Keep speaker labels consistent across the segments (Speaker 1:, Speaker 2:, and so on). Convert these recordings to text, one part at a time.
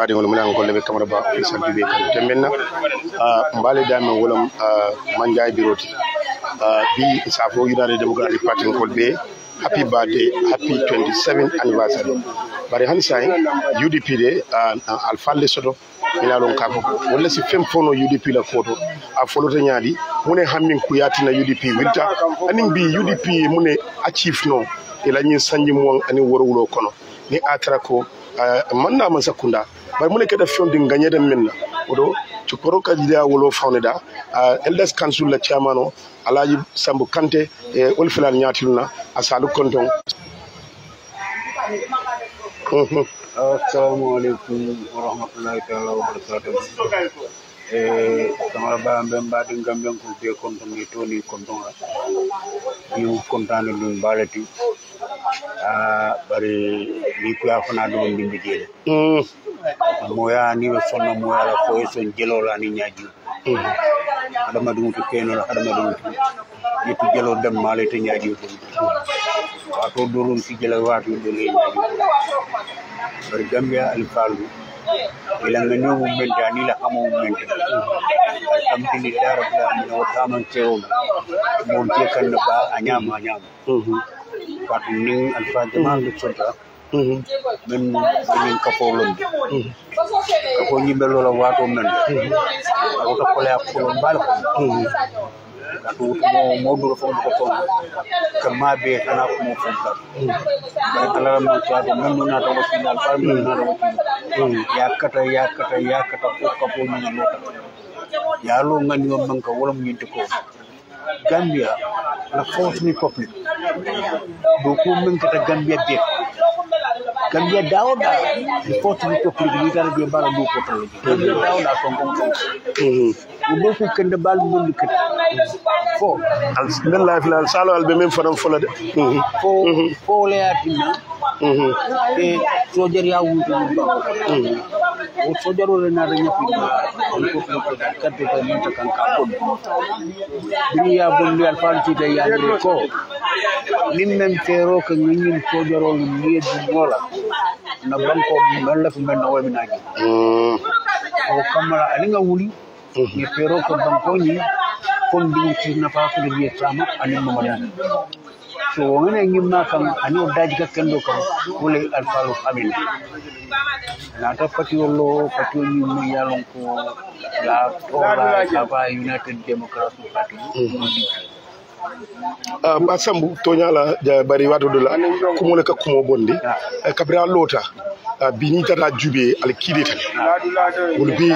Speaker 1: adi wala muna ko lebe camera ba official bibe kan temenna mbale dame wala manjay biroti bi safo yidare democratic party ko be happy birthday, happy 27th anniversary. Bari hansai UDP de alfalle soto ina lon ka ko wala si fem fono UDP la photo a folota nyaadi mune hammin ku yatina UDP wilta anin bi UDP mune achieve no ila nyin sanji mo ani worwulo kono ni atra ko manna man sakunda bari mune keda fondi nganyede menna odo 𝒘𝒐𝒏 dia wolo fawneda elders council la chairman o alaji Sambou Kanteh e olfilal nyatilna asalu konton.
Speaker 2: Assalamu alaikum warahmatullahi taala wabarakatuh. Kamara ba mbemba de ngamben ko be konton ni toni konton yu kontane dum balati bari ni ko afana do ndimbi jele moya ni sonna moya la ko son jelo la ni nyaaji adama dum to keno la adama dum yetu jelo dem male te nyaaji to wato dolon ci jelo wato do le nyaaji bari gambia al falu ila ngano mumenta ni la xamo mumenta am tini dara bla no taman teewul mo je kan ba anyama wato ni al fa jamal lu sonta men kafo londi kafo nyimbe lola wato men wato ko la ko mbal ko wato mo do fo ko kama be kana ko mo fonta ba kala mo taado men no na to ko final par men na do yakata ko kafo ni lota yalo ngani won banka wala mo yinte ko Gambia la force ni public do ko men kata Gambia be Gambia dawda force ni public ni dara be bara do ko tole Gambia dawda ko do ko kende bal mon kat fo
Speaker 1: alhamdulillah filal salo albe men fanam fola de
Speaker 2: fo le atina e sojer ya wuto o sojero le na nyapi ko kadde ko men kan ka ko dunia bondi al falti te ya ko nimmen fero ko ngin sojero ni ngola na banko malla fu men no minaji o kamara alinga wuli ni fero ko banko ni kon bi ci na fa ko di tama ani mamadan so ngene ngimma kam ani o daji ka kendo kam wole al falu amin na ta pati wollo pati ni mo yalon ko la tora aba United Democratic Party
Speaker 1: ba Sambou toñala bari wato do la kumo le ka kumo bondi kabra lota bini tata jube al kideta wol bi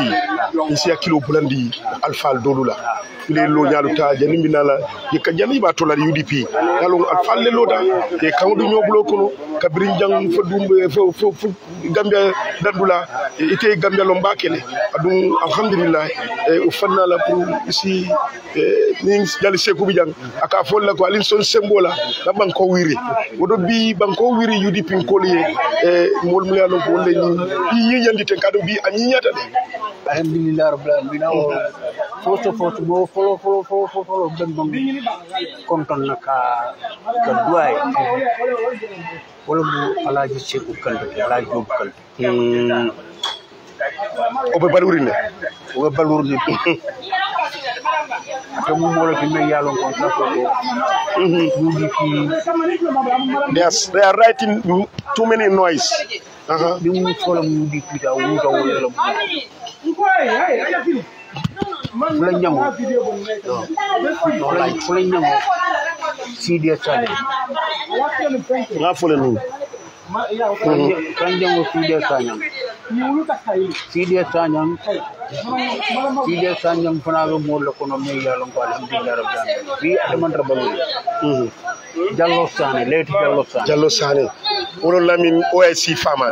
Speaker 1: isi kilo bulandi alfal dolula ile lo nyalu ta janimbi nala yeka jani ba to la UDP yalo alfal le loda e kawdu nyobulo kono kabrin jang fo dumbe fo Gambia dandula ite Gambia lo mbakele adum alhamdulillah o fanna la pour ici ni jali seku bi jang aka folla ko alin son sembola da banko wiri wodo bi banko wiri UDP ko liye mol mu yalo ko le ni yandi ten kado bi anyata de
Speaker 2: alhamdulillah rabbil alamin foto mo folo ben bang konton naka ka duay wala mu alaji ceku kalde alaji job kalde
Speaker 1: o be balurine
Speaker 2: Kamu mulai kena yalong kontrak
Speaker 1: yes, they are writing too many noise.
Speaker 2: Dia mula UDP dah udah Fulanyamo Sidia Channel.
Speaker 1: Fulanyamo
Speaker 2: Sidia Channel penaga mula kono me yalong ko alhamdulillah rabbil bi adaman rabalu Jallo Sane
Speaker 1: wolo lamin OIC farmer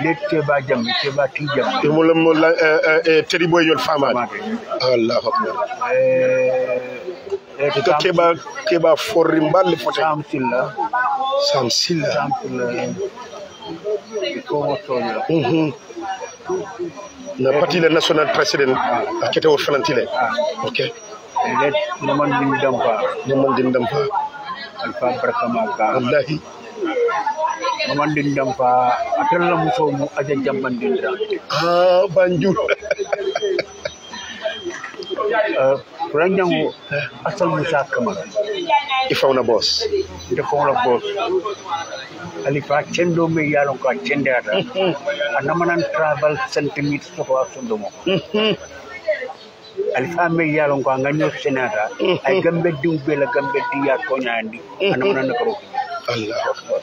Speaker 2: let keba tijam
Speaker 1: mo teriboy yol farmer Allahu akbar to keba forrimbal foto Samsilla
Speaker 2: ko tonya
Speaker 1: na parti le national president akete wo fanantile okay
Speaker 2: let naman din dampa
Speaker 1: alfa barkama wallahi
Speaker 2: mamandin dam fa atalla muso mu aja jambandin dra
Speaker 1: Banjul
Speaker 2: ranjango asal musa kamara
Speaker 1: ifawna boss
Speaker 2: defawna boss alifa cendo me yalon ko cendata anamanan travel centimetres to asundomo alifa me yalon ko ganyo senata ay gambe diwbe la gambe diya ko nyandi anamanan ko
Speaker 1: Allah akbar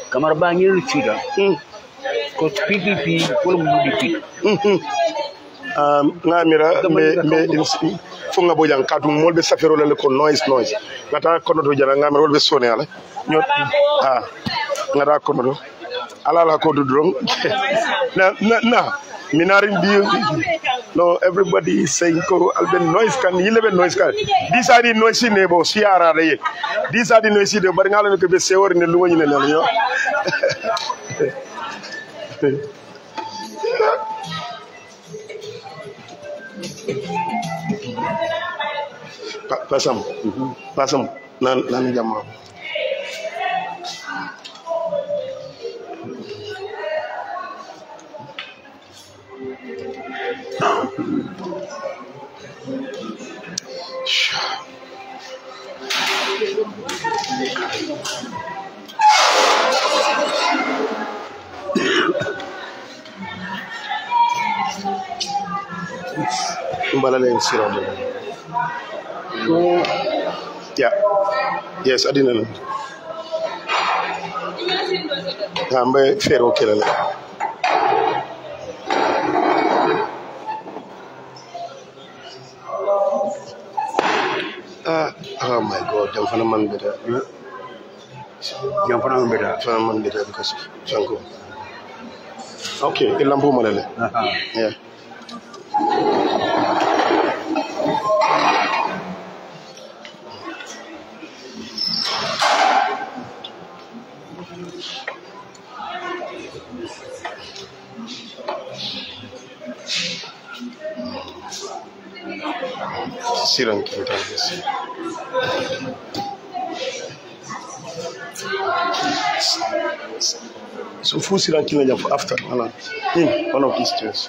Speaker 2: kamar bangil cida ko PPP ko mu di
Speaker 1: ngamira me funga bojang kadu molbe safero le ko noise ngata kono do jara ngamira wolbe sone ala nyot ngara kono do ala ko do drum na minarin bi no everybody is saying ko alben noise kan yilebe noise kan these are the noisy nebo siara re these are the noisy de bar ngala ko be sewor ne lu woni ne yo pasam nan jama Balalen siro so yeah yes adina ambe fero kelala oh my god jam fana man beta because sanko okay ilambo malale yeah Siran kita so full siran kita after one of these chairs.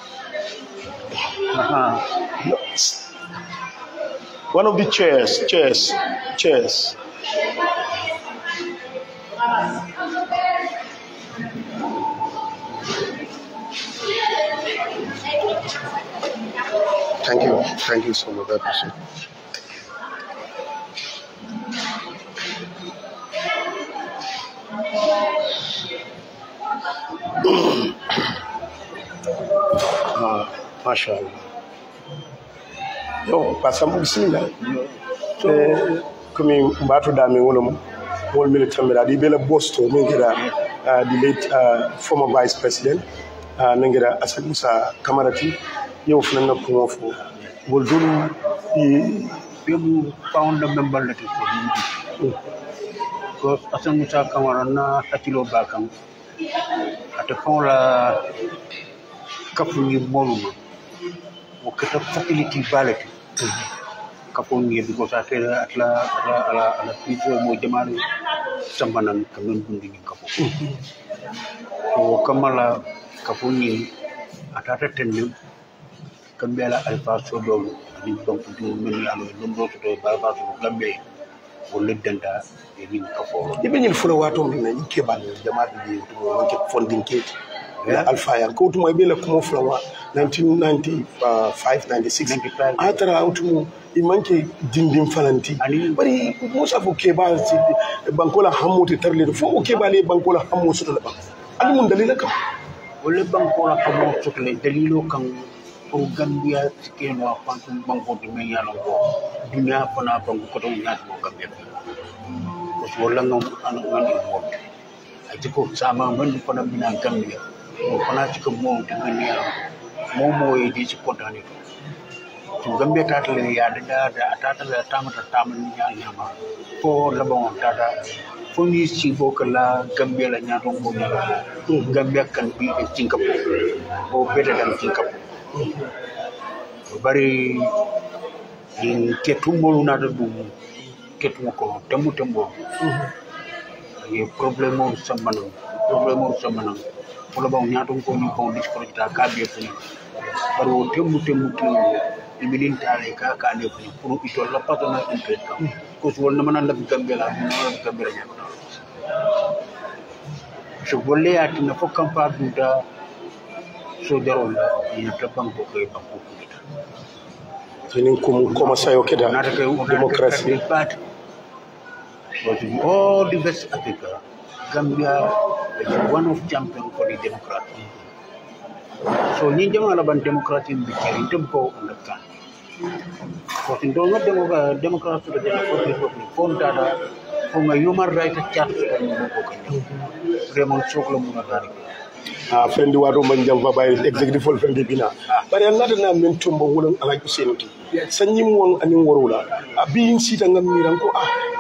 Speaker 1: One of the chairs. Thank you so much. I appreciate it. Mashallah. Yo, Sambou bismillah. Comme mbato dame wolom wol military di bela bosto ngira the late former vice president ngira 𝒂𝒄𝒄𝒏 yow fana ko fo wol dulu
Speaker 2: bebu founder member lati ko 𝒂𝒄𝒄𝒏 na hatilo bakam ata fola kafungi moluma o kata facility balati kafungi because atla piso mo jamaru sambanan kamen bundi ni kafu o kamala kafungi atata tenni kambela alfaso do ni donc du men yalo lumbo to baba to gambe o leddanta e ni kafo
Speaker 1: ibe ni fula wato ni kebal jamaatu bi to wonke funding kit alfa ya ko to moy bela ko fula 1995 96 atara autumu imanke dindim falanti bari musa fo keba bankola hamuti tarle fo kebale bankola hamu soto la ban alimun dalila kam
Speaker 2: wala bankola hamu soto le dalilo kan o Gambia keno apantu banko de menyalo ko dunya fana banko ko to nyaat mo Gambia ko wala ngam an ngani mo ajiko sama man fana bina Gambia o fana ci ko mo de menyalo mo e di ci kontane to Gambia tatale ya da tatale tamata nyama ko la bon tata foni ci bokala Gambia la nyaato ko nyala Gambia kan bi e cinkapo o beta dam cinkapo bari in ketumolu nata dum ketu ko tembo ye problème o samana wala ba ñaato ko ni ko disconnecta ka be funi baro tembu ibilin tale ka ne funi pour ito la patona intret ko so wonna man la gambela so bolle atina fo kampa duda so darol ni tapan ko kay banko
Speaker 1: tinin kuma sayo keda democracy
Speaker 2: all the best Africa. Gambia is one of champions for the democracy. So ni jama ban democracy in the tempo understand. Because in don't democracy the democracy form data from a human rights chat Raymond Soklo Munadari.
Speaker 1: Friend wado manjam fa bay executive fol friend bina bari ngada na men tumbo wulan ala kusenoti sanjim won ani worula abi sita ngam miran ko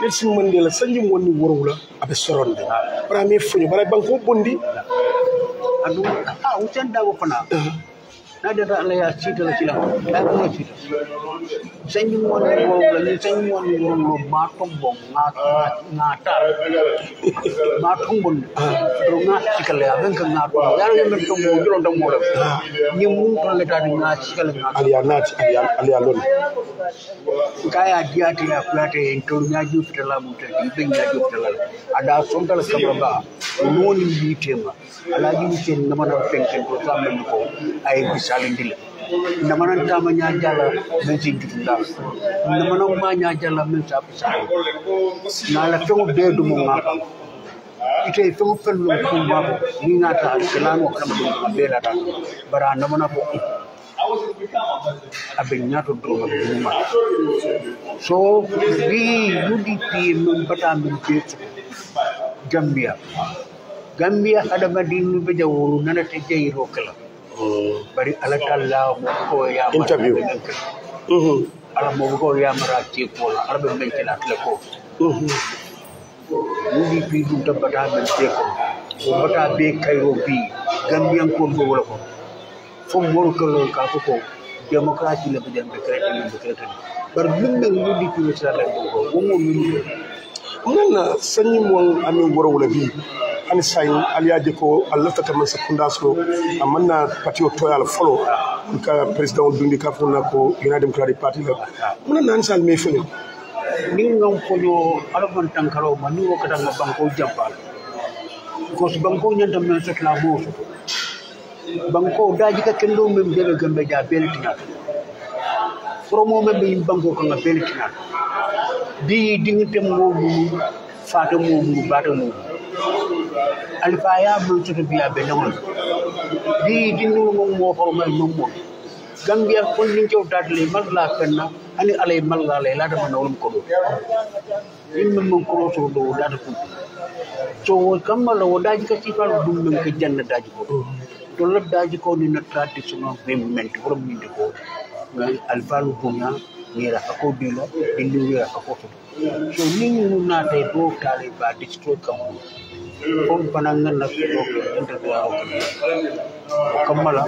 Speaker 1: Nelson Mandela sanjim woni worula abe soronde premier fuñu bara banko bondi
Speaker 2: adu utenda go fana nada ala ya sita la sila la ko sita sanjim woni worula ni sanjim woni worula ma tombo ngata ma tombon do ngata sikale aben ka ngata yaro yembe tombo jolo ndam mo ni mun to leta ni ngata sikale aliya lon kaya diati ya kulate to nyaju fitala muta di nyaju fitala ada sondal kababa woni bitema alaji ni ken namana penken to samme ko ay bisalindil namana tama nyajala men ci jutunda namana ma nyajala men sa bisal nala to be du mo ngaka ite to fello ko mabo ni ngata salamo kam do be la ta bara namana ko abe nyato do ma so we UDP men bata min betu Gambia ada madin be jawru nana te jeyro kala bari ala talla mo ko ya
Speaker 1: interview
Speaker 2: ala mo ko ya mara ci ko ala be men ci la ko UDP du tabata men te ko bata be kayro bi Gambian ko go wala ko fo mor ko ka ko démocratie la be dem be créé bar bimbe UDP ci la ko mo
Speaker 1: nana sanyi mon ami worowla bi ani say aliaje ko Allah tata man sakunda so amanna patio toyal follow ka president dundi ka fona ko United Democratic Party la mun nan sal me fene
Speaker 2: ni ngam ko yo alban tankaro man ni ko tan banko jampal ko so banko nyanta men sotla mo banko daji ka kendo mem debe gambe ja beltina promo mem be banko ko nga beltina di dingte mo faata mo baata mo alfaya mo tutu biya be non di dingu mo ko ma mo Gambia ko ni ci dadle magla fenna ani alay magla lay la dafa nawum ko do min mom ko to do data ko so kamala wadaji ka ci fal dum men ko janna daji ko to la daji ko ni na traditional movement borom ni ko alfalu bunya ngira ko dilo dindu ngira ko to so ni na tay do kale ba destroy kam kon panangan na ko interview ko kamala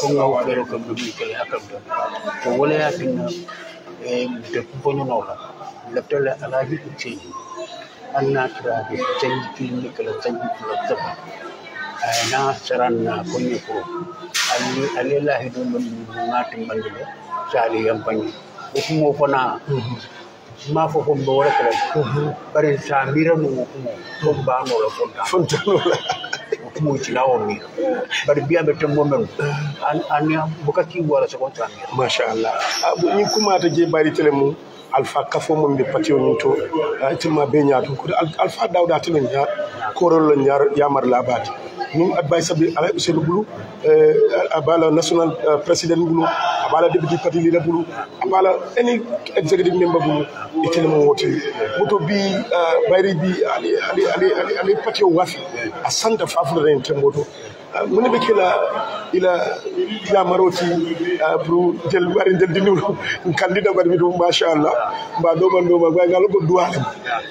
Speaker 2: ko ngaw fero ko dum ko yakam do to wala yakin de bonyo no la tele alaji ko ci anna tra de change clinic la change la zaba na saran na konyo ko ali la hidu mun ngati mbandile sali yampani ko fona ma fo ko bo wala kala bari sa mira mo ko ba no la fonta mo ci lawo mi bari biya be tembo men an bukati wala sa ko tan
Speaker 1: masha Allah abu ni kuma ta je bari tele mu alfa kafo mo be patio ni to tilma be nyaatu ko alfa dawda tilen ya korol ya mar labati nim advice bi ala Usainu Bulu abala national president Bulu abala deputy party leader Bulu abala any executive member Bulu itele mo woti moto bi bayri bi ali patio wafi asanta fafula ren temboto mun be kila ila maroti pour del bari del dindu candidat bari do masha Allah ba do ba ngalo ko duwale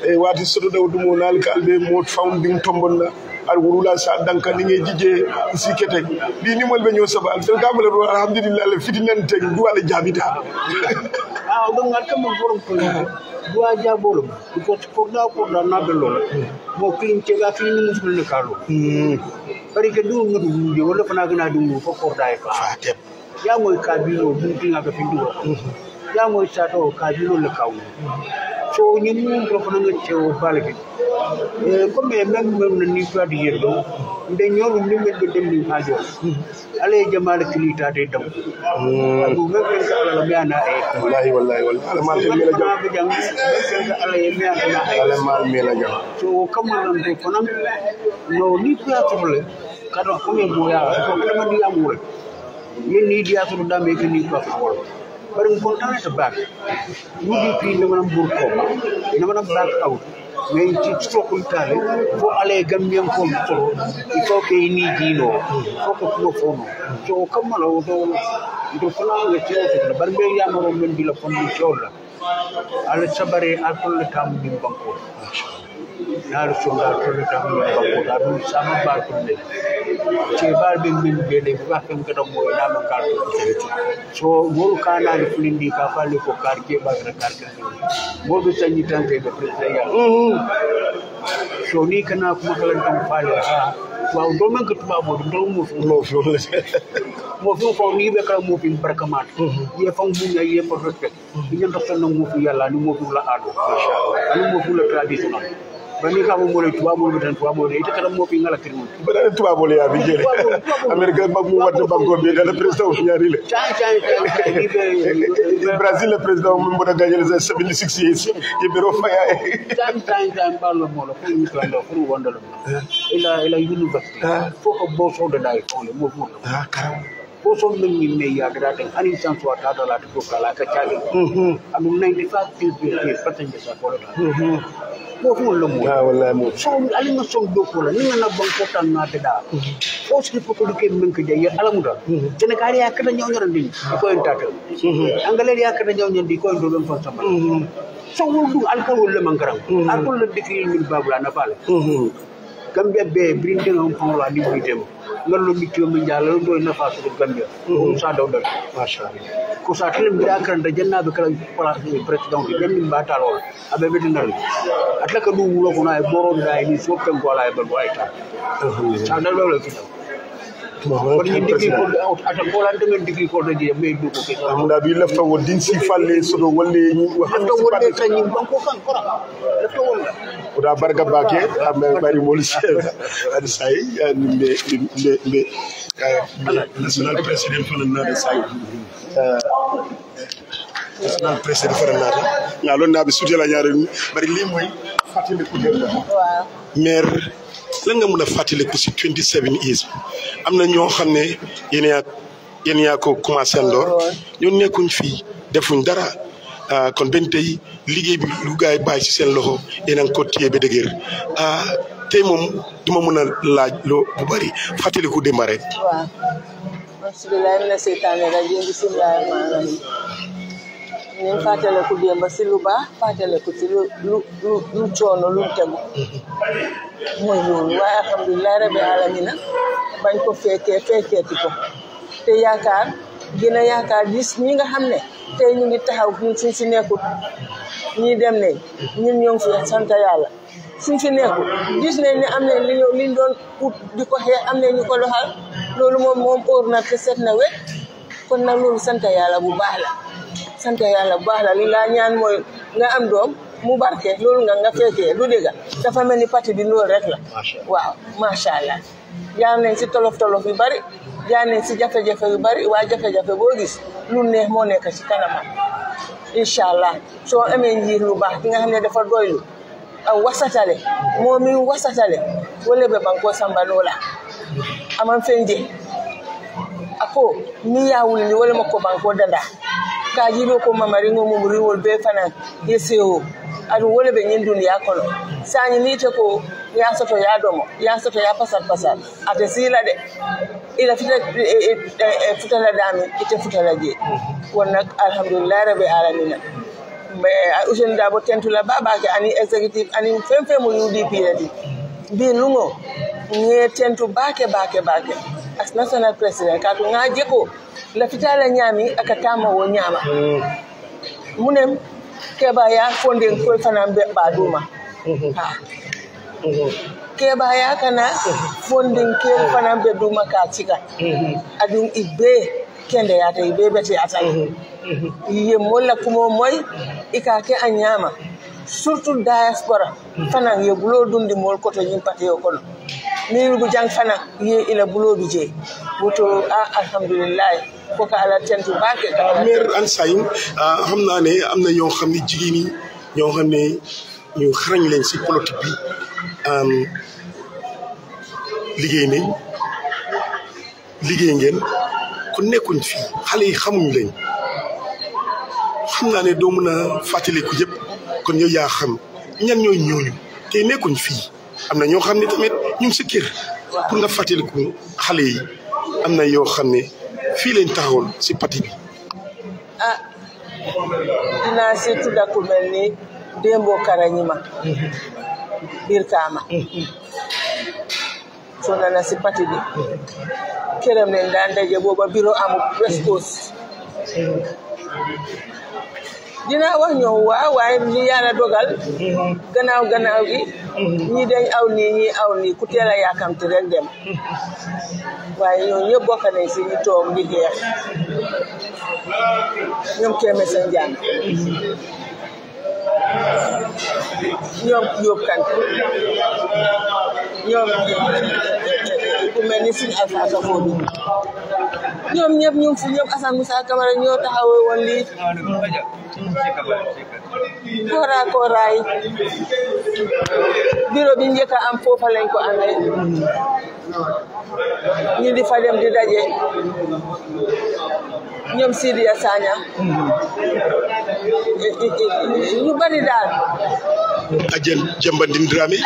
Speaker 1: e wati soto daw dumo nal kalbe mo founding tombonna al wurula sa danka ni ngi jije sikete bi ni mol be ñoo sabal fel ka bala alhamdulillah le fitinan te duwale jabita
Speaker 2: do ngal kam borom ko do aja bolum ko da na bello mo clean ci ga fi ni musul le kalo bari ke du ngi du wala fana gna du ko da fa ya moy kabilo bu tinga ga fi du ya moy sato kabilo le kaw so ni mu ko fana nga ci o balbi comme même ni fa di yerdo nde ñolu ni mel be dem ni hajo ale jamal kilita te daw du me ko ala me ana wallahi ala mal me la jam ala me ana ala mal me la jam so comme nan de konam no ni ko atole kado ko me boya ko dama di amul yen ni dia to da me ni ko ko bari ko tan ta back UDP ne manam bur ko ne manam back out mais ci sokul tale fo ale gambien ko to il faut que ni dino faut que ko fono so kamala do fala le ci to bar be yamaro men di la condition la ala sabare alkol tam di banko naru songa to tam di banko da du sama bar ko ne ci bar be min be de ba kam ka do mo na ma kar so gol kana ni fulindi ka fali ko kar ke ba na kar ke mo do tanyi tanke be president ya so ni kana kuma kalan tan fali ha waaw do man ko tuba mo do mo fi ko ni be ka mo fi barkamat ye fam bu ya ye pour respect ni ñen tax na mo fi yalla ni mo fi la ado inshallah ni mo fi la traditionnel bani ka mo le tuba mo tan tuba mo ite kana mo fi ngala kirmu ba da tuba mo le ya bi jere america ba mo wadde banko be da president o ñaari le Brazil le president mo da gagner 76 years ye bero faya time ballo mo la ko ni ko ando ko wonda ila university fo ko bo so da dai ko le mo fu karam bo so men ni me ya da tan ani san so ta da la to kala ka chali am 95% sa ko mo fu lo mo wallahi mo so ali ma so do ko la ni na ban ko tan na da o ci ko ko ke men ke je alamu da tene kari ya kada ñoo ñorandi ko en tata angale ya kada ñoo ñandi ko do don fa sama so wo du alkawol le mangaram alkawol le dikil min babula na pale Gambia be brinde on ko la ni bitem ngallo mitio mi jalo do na fa so Gambia o sa daw dal masha Allah ko sa tele mi dakran da janna be kala place president bi dem ba talol abe be dinal atlaka du wulo ko na e boro da ni so pen ko la e be ay ta sa dal lo ki ko ni digi ko ata ko lan de digi ko de me du ko ke amda bi lefta wo din si falle so do wolle ni wa lefta wolle tan ni banko kan kora lefta wolle uda barga bake am bari mol chef ad say be national president fana na say national president fana na ya lon na bi suti la ñaar bari li moy fatile ko dem waaw maire lan nga mëna fatile ko ci 27 years amna ño xamné yene ya ko commencé ndor ñoo nekkuñ fi defuñ dara kon ben tay liggéey bi lu gaay bay ci sen loxo yenen ko tiyé be deugër tay mom duma mëna laaj lo bu bari fatile ko demba rek waaw bismillah mina seytaane rajim bismillah rahmaan ñu fatale ko demba ci lu ba fatale ko ci lu coono lu tegu moy loolu waaye alhamdulilah rabbil alamin bañ ko fekkee ko te yaakaar gën a yaakaar gis ñi nga xam ne tey ñu ngi taxaw ñun suñ si nekkut ñi dem ne ñun ñoo ngi fi sant yàlla suñ fi nekkut gis nañ ne am nañ liñ doon ut di ko xee am nañ ñu ko doxal loolu moom óor na te set na wet kon nag loolu sant yàlla bu baax la sant yàlla bu baax la li laa ñaan mooy nga am doom mu barke loolu nga fekkee du dégg dafa mel ni parti bi loolu rek la waaw macha allah jaar nañ si tolof yu bari jaar nañ si jafe-jafe yu bari waa jafe-jafe boo gis lu neex moo nekk ci kanamam incha allah soo amee njiit lu baax ki nga xam ne dafa doylu aw wasatale moo mi wasatale wala be banko samba lola aman fenje ako mi yawul ni wala mako banko danda ka jibe ko mamari ngomu riwol be fana yeseo adu wala be nyin duniya kono sani ni te ko ya soto ya domo ya soto ya pasar ate sila de ila futala dami ite futala je wonnak alhamdulillah rabbil alamin usen dabo tentula baba ke ani executive ani femfe mo UDP ladi bi lungo nge tentu bake as national president ka to ngaje ko la fitala nyami akatama wo nyama
Speaker 3: munem keba ya fonden ko fana be baduma keba ya kana fonden ke fana be duma ka cika adum ibe kende ya ta ibe bete ata iye molla kumo moy ikake anyama surtout diaspora fana ye bulo dundi mol ko to nyimpate yo kono ni bu jang fana ye ila bulo bije woto alhamdulillah ko ka ala tentu baake
Speaker 1: maire Ansayim xamna ne amna ñoo xamni jigéen ñi ñoo xamne ñu xarañ leen ci politique bi liggéey ngeen ku nekkuñ fi xale yi xamuñ leen xamna ne doo mën a fàttaliku yëpp kon yow yaa xam ñan ñooy ñooñu te nekkuñ fii am na ñoo xam ne tamit ñu ngi si kër pour nga fàttaliku xale yi am na yoo xam ne fii leen taxawal si parti bi.
Speaker 3: dinaa si tudda ku mel ni Dembo Karañima biir Kaama so nana si parti bi këram leen daan daje booba bureau amul West Coast dina wax ñoo waaye li yàlla dogal gannaaw gi ñi dañ aw nii ñi aw nii ku teel a yaakamti rek dem waaye ñoo ñëpp bokk nañ si ñu toog di xeex ñoom Kémé seen jàng ñoom Jóob Kanteh ñoom ku mel ni suñu Alpha Safodi ñoom ñëpp ñu fi ñoom Assane Moussa Camara ñoo taxawee woon lii kooraay bureau bi njëkk a am foofa lañ ko amee ñu di fa dem di daje ñoom Sidia Sagna ñu bari daal
Speaker 1: Adja Jambandine Dramé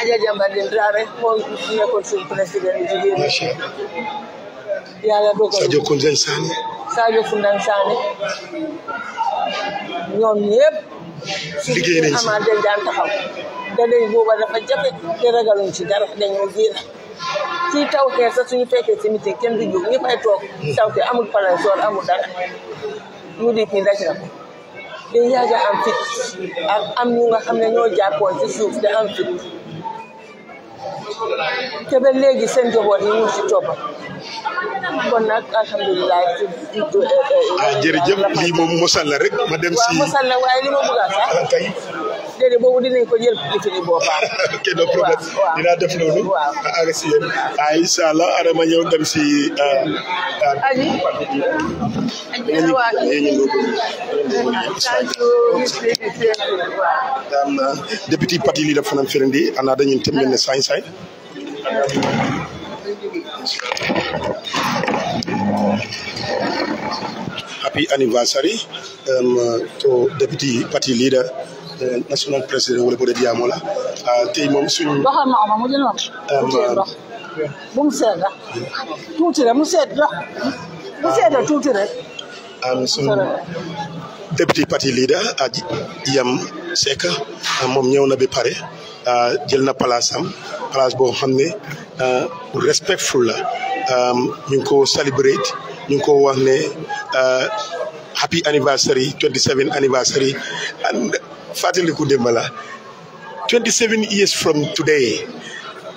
Speaker 3: moom nekkoon suñu président jigéen yàlla dogal
Speaker 1: Sadio Koundang Sané
Speaker 3: ñoom ñëpp
Speaker 1: liggéey nañ si
Speaker 3: amaat dañ daan taxaw te dañ booba dafa jafe te ragaluñ ci dara dañoo génn ci taw xeer sax suñu fekkee ci meeting kenn du jóg ñëpp ay toog taw te amul palansoor amul dara UDP daj na ko dañ yàgg am fit ak am ñu nga xam ne ñoo jàppoon ci suuf te am fit te ba léegi seen njaboot yi ñu ci toppa kon nag alhamdulilah
Speaker 1: jërëjëf lii moom mosal la rek ma dem si
Speaker 3: mosal la waaye li ma bëgg a sax
Speaker 1: kay
Speaker 3: déedéet boobu dinañ ko jël li fi boppam
Speaker 1: ok no problème dinaa def loolu aga si yéen incha allah adama ñëw dem si
Speaker 3: aji
Speaker 1: deputy party leader fanan ferendi ana dañun temben ne say happy anniversary to deputy party leader national president wala bo de diamola tay mom suñu
Speaker 3: waxal ma ama mu jël ma bu mu seeda tuuti rek mu seeda tuuti rek
Speaker 1: suñu deputy party leader aji yam Seka mom ñëw na bi pare jël na place boo xam ne respectful la ñu ngi ko celebrate ñu ngi ko wax ne happy anniversary 27th anniversary and fàttaliku démb la 27 years from today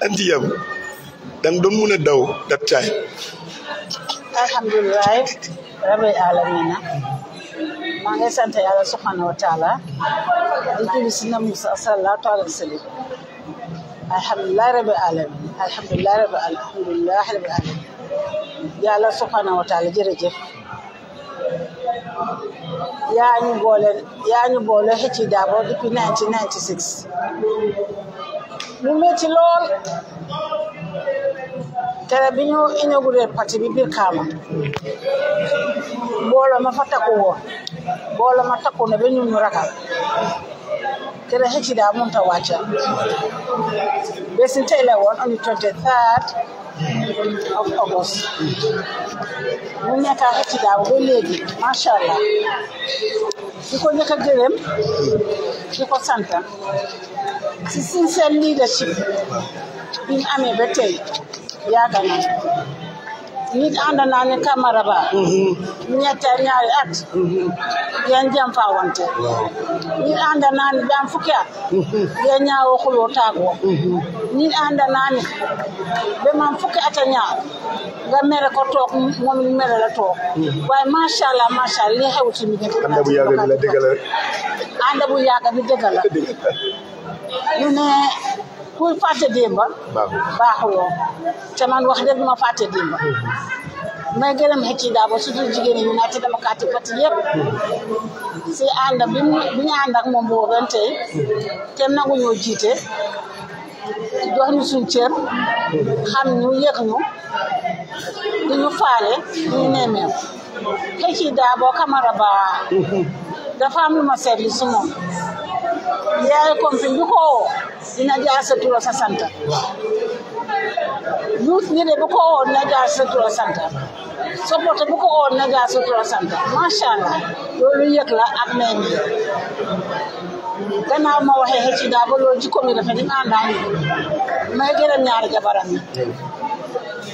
Speaker 1: anti yam dang doon mun a daw that time.
Speaker 3: alhamdulillah rabbil alamina maa ngi sant yàlla subhanahu wa taala di julli si na Musa sallallahu alayhi wa sallam alhamdulillah rabbil alamin yàlla subhanahu wa taala jërëjëf yaa ñu boole xëcc Dabo depuis 1996 mu metti lool tere bi ñu inauguré parti bi biir Kaama mbooloo ma fa takku woon mbooloo ma takku ne ba ñu ragal tere xëcc daa mënut a wàcc bés ni tey la woon on the 23rd of August mu nekk xëcc daa ba léegi macha allah di ko njëkk a gërëm di ko sant si sincere leadership bi mu amee ba tey yàgg na nit ànd naa ne Camara Ba ñaari at ngeen jam fa wante nit ànd naa ne jam fukki at ngeen ñaawoo xuloo taagoo nit ànd naa ne ba man fukki at a ñaaw nga mere ko toog moom mere la toog waaye macha allah li xew ci mi
Speaker 1: ànd bu yàgg bi la dëgg la
Speaker 3: ànd bu yàgg bi dëgg la ñu ne kuy fàtte démba baaxuloo te man wax dëgg ma fàtte démba may gërëm xëcc daa ba surtout jigéen ñi United Democratic Party yëpp si ànd bi ñu ànd ak moom boobu ren tey te nangu ñoo jiite jox ñu suñ cër xam ñu yëg ñu di ñu faale di ñu neemeew xëcc daa boo Camara Ba dafa am lu ma seetlu si moom yaay compagnie bi ko woo dina jaar sa tur sa sant youth ñi de bu ko woo dina jaar sa tur sant supporter bu ko woo dina jaar sa tur sant macha allah loolu yëg la ak may mi gannaaw ma waxee xëcc daa ba loolu jikko mi dafa di ma àndaan may gërëm ñaari jabaram yi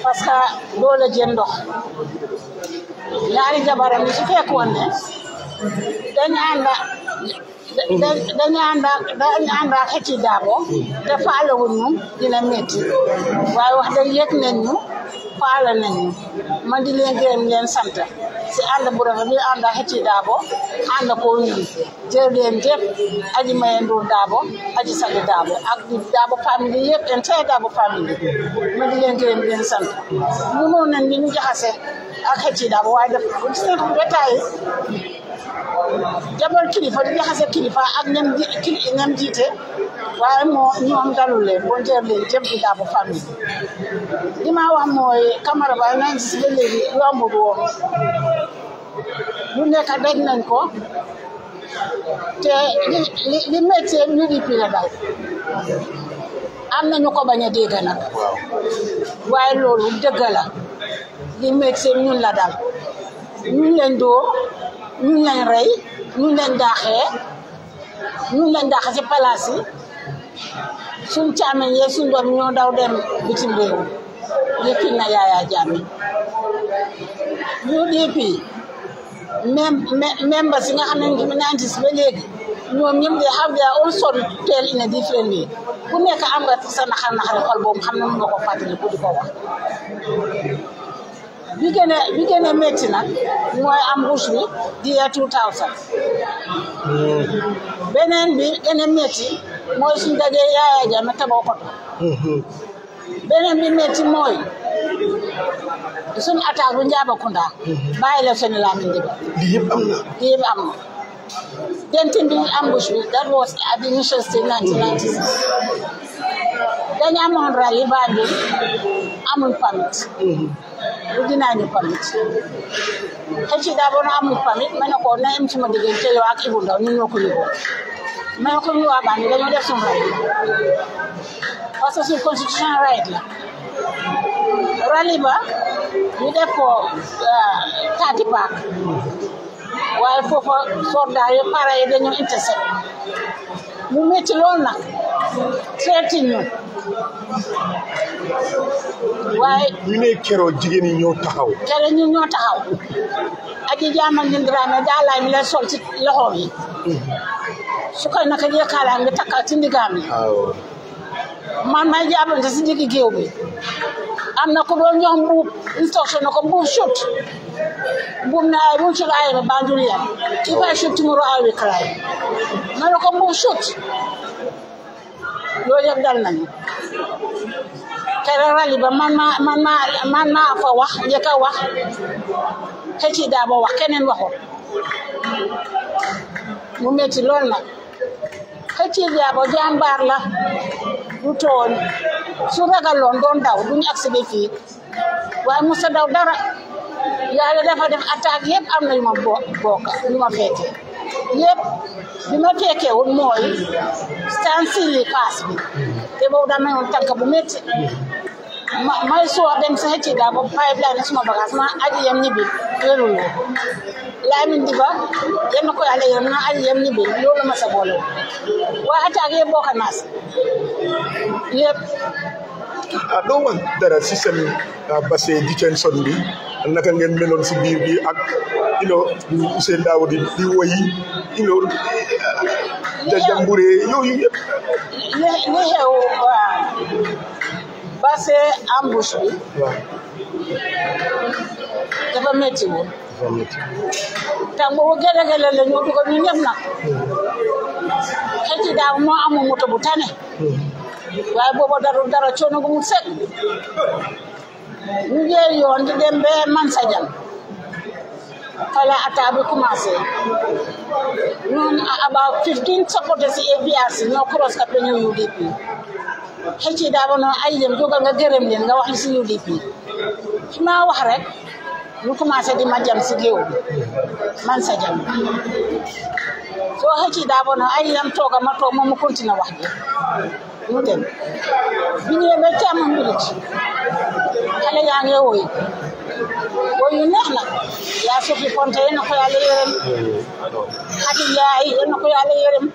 Speaker 3: parce que loolu jën ndox ñaari jabaram yi su fekkoon ne dañu ànd ak xëcc daabo te faalewuñ ñu dina métti waaye wax dëgg yëg nañ ñu faale nañ ñu man di leen gërëm leen sant si ànd bu rafet bi ànd ak xëcc daabo ànd ko ñu jërë leen jëf aji maye ndur daabo aji sagi daabo ak di daabo famille yëpp entire daabo famille man di leen gërëm leen sant mënoon nañ ñu jaxase ak xëcc daabo waaye def gis nañ ko détail jabar kilifa di jaxase kilifa ak nem jiite waaye ñoom dalul leen bon jër leen jëf di daabo famille li ma wax mooy Camara Ba nañ gis ba léegi yombul woon lu nekk daj nañ ko te li métier ñu di pi la dal am nañu ko bañ a dégg nag waaye loolu dëgg la li métier ñun la dal ñun leen dóor ñun lañ rey ñun lañ daaxee ci palaas yi suñ caamen yee suñ doom ñoo daw dem bitim réew yëkkil na Yaya Jammeh UDP member si nga xam ne ñu nantis ba léegi ñoom ñëpp de have their own story to tell in a different way ku nekk am nga sa naxar xol boobu xam ne mën nga ko fàttali ku di ko wax bi gën a métti nag mooy ambush bi di 2000 beneen bi gën a métti mooy suñ dajee Yaya Jammeh Tabakoto beneen bi métti mooy suñ attaque bu Njabakunda bàyyi la seen laamin di
Speaker 1: lii yëpp am na
Speaker 3: dentin bi ambush bi that was at the initial stage 1996 dañu amoon rally Banjul amul permit lu dinaa ñu permit xëcc daa boona amul permit ma ne ko na am ci ma diggante yow ak Ibou Ndaw ñu ñoo ko yóbboo ma ne ko ñu waa Banjul dañoo def suñu rally parce que suñu constitutional right la rally ba ñu def ko 30 Park waaye foofa soldat yi para yi dañoo intercept mu métti lool nag traité ñu waaye
Speaker 1: ñu ne keroog jigéen ñi ñoo taxaw
Speaker 3: ñu ñoo taxaw aji jaamal ni Dramé daalaay mi lay sol ci loxoom yi su koy naka yëkkaalaam nga takkal ci ndigaam yi man may jaabante si diggi géew bi am na ko doon ñoom mbuub instruction na ko mbuub shoot mbuub na ay mun shoot ay ba Banjul yam if I shoot tomorrow I will cry ma ne ko mbuub shoot loolu yëpp dal nañu kere rali ba man maa fa wax njëkk a wax xëcc daa ba wax keneen waxoon mu metti lool nag xëcc daa ba jàmbaar la du tooñ su ragaloon doon daw duñu agsi ba fii waaye musa daw dara yàlla dafa def attaque yëpp am na yu ma bokk yu ma fekkee yëpp bi ma fekkeewul mooy stand still pass bi te boobu daa mayoon tànk bu métti may soo dem sa xëcc daa ba pipeline suma bagage ma aji yem ñibbi wérul Lamin Diba yenn ko yàlla yem na aji yem ñibbi loolu ma sa boole waaye attaque yëpp bokk naa si yëpp
Speaker 1: doo wax dara si seen base detention bi naka ngeen meloon si biir bi ak Ousainou Darboe di woyi Jajambure yooyu yëpp
Speaker 3: li xew base ambush bi dafa métti woon tam boobu gele la ñu dugal ñu ñëpp nag xëcc daaw moo amul moto bu tane waaye boobu dara coono bu mu set ñu jël yoon di dem ba Mansajang fala attaque bi commencé ñun about 15 supporters APRC ñoo cross cap ñu UDP xëcc daaw noonu ay dem jógal nga gërëm leen nga wax li si UDP fi ma wax rek ñu commencé di ma jam si géew Mansajang soo xëcc daaw noonu ay dem tooga ma toog moom mu continué wax bi ñu dem bi ñëwee ba càmm mbirit xale yaa ngi woy yu neex na yaa Sophie Konte yéen a ko yàlla yërëm Khady Ndiaye yéen a ko yàlla yërëm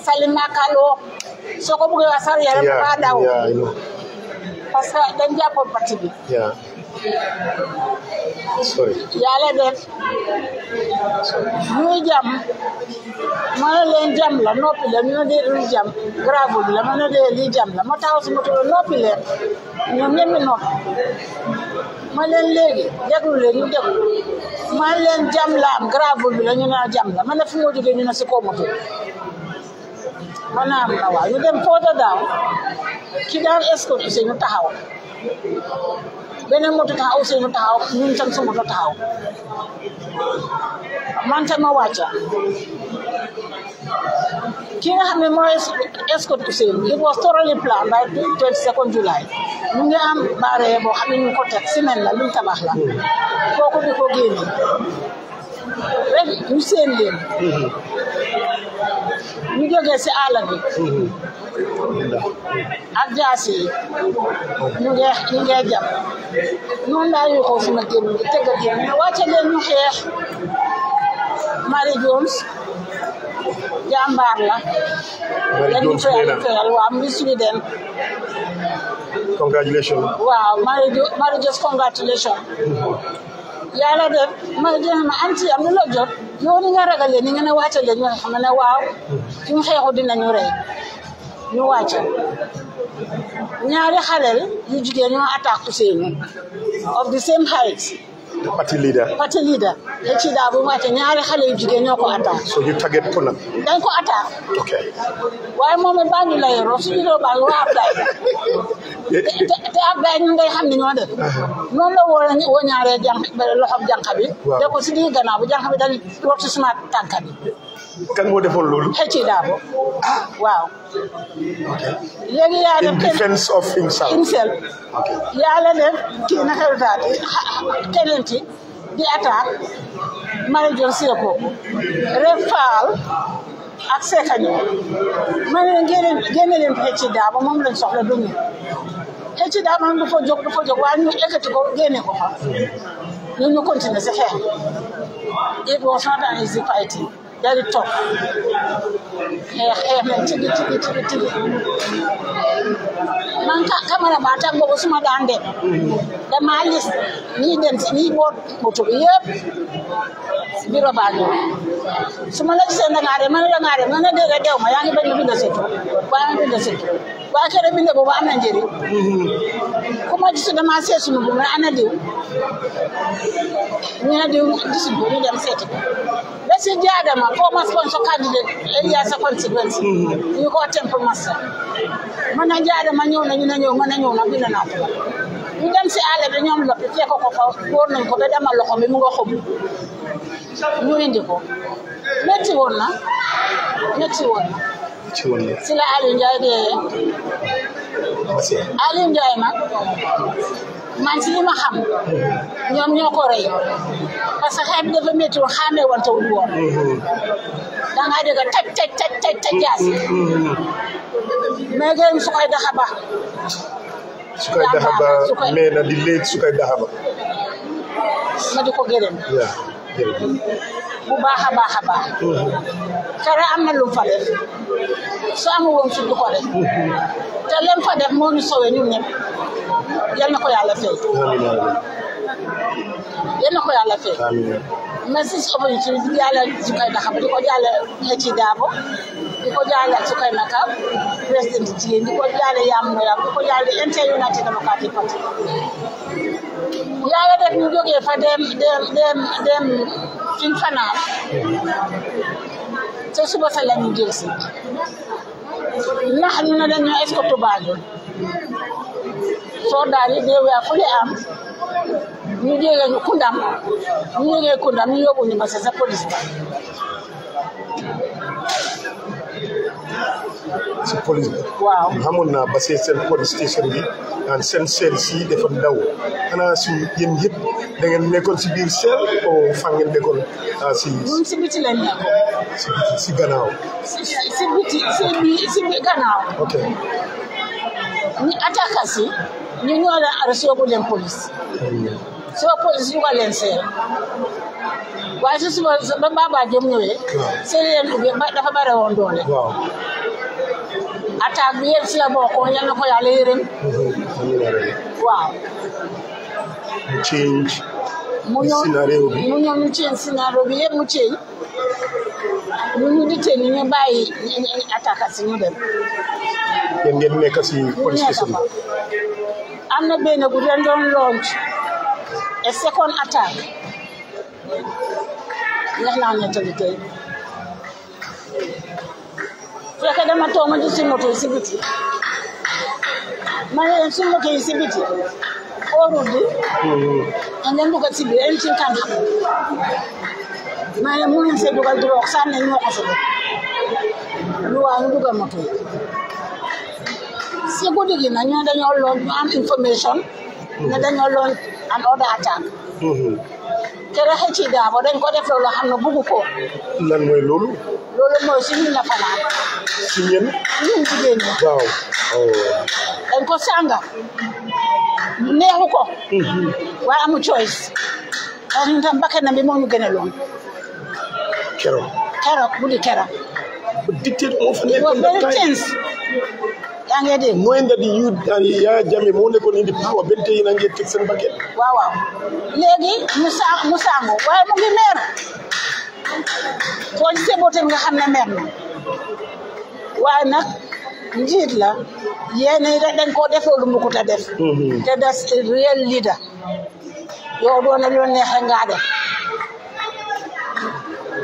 Speaker 3: Salima Kalo soo ko bëggee wax sax yaram ba daw parce que dañ jàppoon parti bi yàlla def ñuy jam ma ne leen jam la noppi leen ñu ne dee lu jam grave bi la ma ne dee lii jam la ma taxaw si moto la noppi leen ñoom ñëpp noppi ma leen léegi déglu leen ñu déglu ma leen jam la am grave bi la ñu ne jam la ma ne fi moo jógee ñu ne si kaw moto ma ne am na waaw ñu dem fooda daaw ki daan escorte si ñu taxaw beneen moto taxaw Ousseynou taxaw ñun tam sa moto taxaw man tam ma wàcca ki nga xam ne mooy escorte Ousseynou it was thoroughly planned by 22nd July ñu ngi am baare boo xam ne ñu ko teg semaine la luñ tabax la kooku di ko génne rek ñu seen leen ñu jógee si àll bi ak jaasi yi ñu ngi jàpp noonu laa yuuxoo suma génn gi tëgg a génn ne wàcce leen ñu xeex Marie Jones jàmbaar la dañu fayal waaw mu ngi Sweden
Speaker 1: congratulations
Speaker 3: waaw Marie Jones congratulations yàlla def Marie Jones ma anti am lu la jot yow ni nga ragalee ni nga ne wàcce leen ñu xam ne waaw suñu xeexu dinañu rey ñu wàcce ñaari xalel yu jigéen ñoo attaque Ousseynou of the same height
Speaker 1: party leader ci
Speaker 3: daa bu wàcce ñaari xale yu jigéen ñoo ko attaque
Speaker 1: so you target ko nag
Speaker 3: dañ ko attaque
Speaker 1: okay
Speaker 3: waaye moom it baa ngi la yoroo suñu doo baa ngi waa Ablaye te Ablaye ñu ngay xam ni ñoo def noonu la woo ñaaree loxob jànq bi de ko si digg gannaaw bu jànq bi dañ root si suma tànka bi
Speaker 1: kan moo defoon loolu
Speaker 3: xëcc daa bo waaw léegi yaa def
Speaker 1: in defense of himself
Speaker 3: yàlla def kii na xew daal keneen ci di attaque Marie Jones Sireko rek faal ak seekaño ma ne génne leen xëcc daa ba moom lañ soxla duñu xëcc daa man du fa jóg waaye ñu ekkati ko génne ko fa ñu continuer si xeex it was not an easy fighting very tough xeex nañ tigi man camara ba tam boobu suma daan dem dama lis ñi dem ñi boot moto bi yëpp biro baa ñëw su ma la gisee dangaare ma ne dégg dew ma yaa ngi bañ a bind seetu waaye kere bind boobu am na njëriñ ku ma gisu dama seet sunu bu ma ana diw ñu ne diw gisul ko ñu dem seeti ko ba si jaadama former sponsor candidate Elias consequence ñu ko temple master man na jaadama ñëw na ñu ne ñëw man a ñëw na bind naa ko ñu dem si àll bi ñoom loppi fekk ko fa wóor nañ ko ba dama loxo bi mu nga xob ñu indi ko métti woon na si la Aliou Ndiaye dee Aliou Ndiaye nag man si li ma xam ñoom ñoo ko rey parce que xeex bi dafa métti woon xaamee woon te wul woon da ngaa dégg taj jaas mais gën su koy daxaba
Speaker 1: mais na di léegi su koy daxaba
Speaker 3: ma di ko gërëm
Speaker 4: bu baax a baax a baax kere am na lu mu fa def su amul woon fi du ko def te leen fa def moo ñu sowe ñun ñëpp yal na ko yàlla fay yal na ko yàlla fay merci opportunité di jaale 𝒂𝒄𝒄𝒏 di ko jaale 𝒂𝒄𝒄𝒏 di ko jaale 𝒂𝒄𝒄𝒏 président jigéen di ko jaale Yamou Yam di ko jaale United Democratic Party yàlla def ñu jógee fa dem fiñ fanaan te suba sa la ñu jël si ndax ñu ne dañoo escorte Banjul soo daal yi deewee fu li am ñu jógee ñu Kundam ñu yóbbu ñu ba sa police ba
Speaker 1: si police bi
Speaker 4: waaw
Speaker 1: xamoon naa ba seen police station bi and seen sel si dafa daw xanaa si yéen yëpp da ngeen nekkoon si biir sel o fan ngeen nekkoon si
Speaker 4: ñun si biti lañ nekkoon
Speaker 1: si gannaaw
Speaker 4: si gannaaw
Speaker 1: ok
Speaker 4: ñu attaque si ñu ñoo leen arrêté yóbbu leen police soo police dugal leen seel waaye su suba ba Baba Jom ñëwee seel leen ubbi dafa bare woon doole
Speaker 1: waaw
Speaker 4: attaque bi yéen si la bokkoon yal na ko yàlla yërëm waaw
Speaker 1: mu change
Speaker 4: mu ñëw ñu change scénario bi yëpp mu change ñu dite ñu bàyyi attaque si ñu dem
Speaker 1: yéen ngeen nekk si police station
Speaker 4: am na benn bu leen doon launch a second attack neex naa nettali tey fekk dama toog ma gis si moto yi si biti ma ne leen si moto yi si biti óorul bi ngeen dugal si biir anything can happen ma ne mu ngeen see dugal drogue sànni ñoo ko fi def lu waa ñu dugal moto yi si guddi gi nag ñoo dañoo loon ñu am information ne dañoo loon an other attack kere 𝒂𝒄𝒄𝒏 dañ ko def loolu xam ne buggu ko
Speaker 1: lan mooy loolu
Speaker 4: mooy si ñun la fanaan
Speaker 1: si ñun
Speaker 4: jigéen ñi
Speaker 1: waaw
Speaker 4: dañ ko sànga neexu ko waaye amu choice ndax ñun tam bakkanam bi moo ñu gën a loon keroog bu di keroog
Speaker 1: dictate moo fa nekkoon
Speaker 4: very tense yaa ngi dégg
Speaker 1: knowing that you Yaya Jammeh moo nekkoon indi power benn tey na ngeen teg seen bakkan
Speaker 4: waaw léegi mu sàngu waaye mu ngi meer soo gisee bootem nga xam ne meer na waaye nag njiit la yéen rek dañ koo def loolu mu ko ta def te das real leader yow doon na lu neexe ngaa def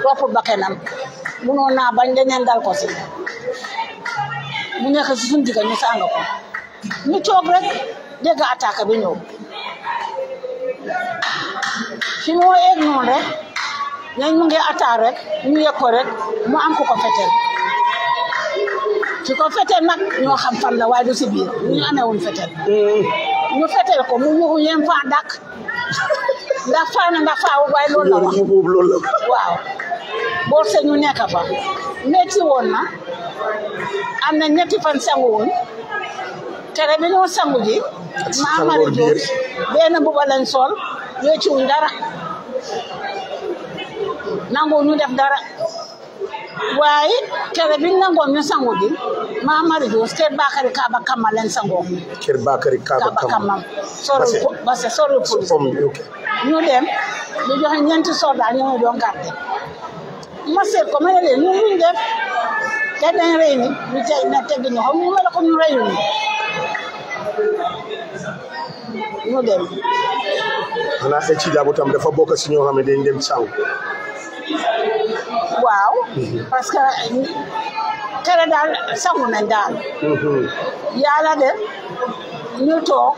Speaker 4: topp bakkanam munoo naa bañ deneen dal ko si mu nekk si suñu digga ñu sàng ko ñu toog rek dégg attaque bi ñëw fi moo eeg noonu rek ñañ mu ngi attaque rek ñu yëg ko rek mu am ku ko fetel ci ko fetel nag ñoo xam fan la waaye du si biir ñu amewuñ fetel ñu fetel ko mu yuxu yem fa dak ndax faa na ndax faawu waaye loolu la wax waaw boo se ñu nekk fa metti woon na am na ñetti fan sangu woon tere bi ñoo sangu ji Maamari Jóob benn buba lañ sol wecciwuñ dara nangu ñu def dara waaye tere bi nangoon ñu sangu ji Maamari Jóob kër Bakary Kaba Kama lañ sangoo
Speaker 1: kër Bakary Kaba Kama
Speaker 4: sorul parce que sorul police ñu dem ñu joxe ñeenti soldat ñu doon garder ma seet ko ma ne leen ñu def te dañ rey ni ñu tey na tegg ñu xam ñu mel ko ñu reyu ñu dem
Speaker 1: xanaa 𝒂𝒄𝒄𝒏 tam dafa bokk si ñoo xam ne dañ dem sangu
Speaker 4: waaw parce que tere daal sangu nañ daal yàlla de ñu toog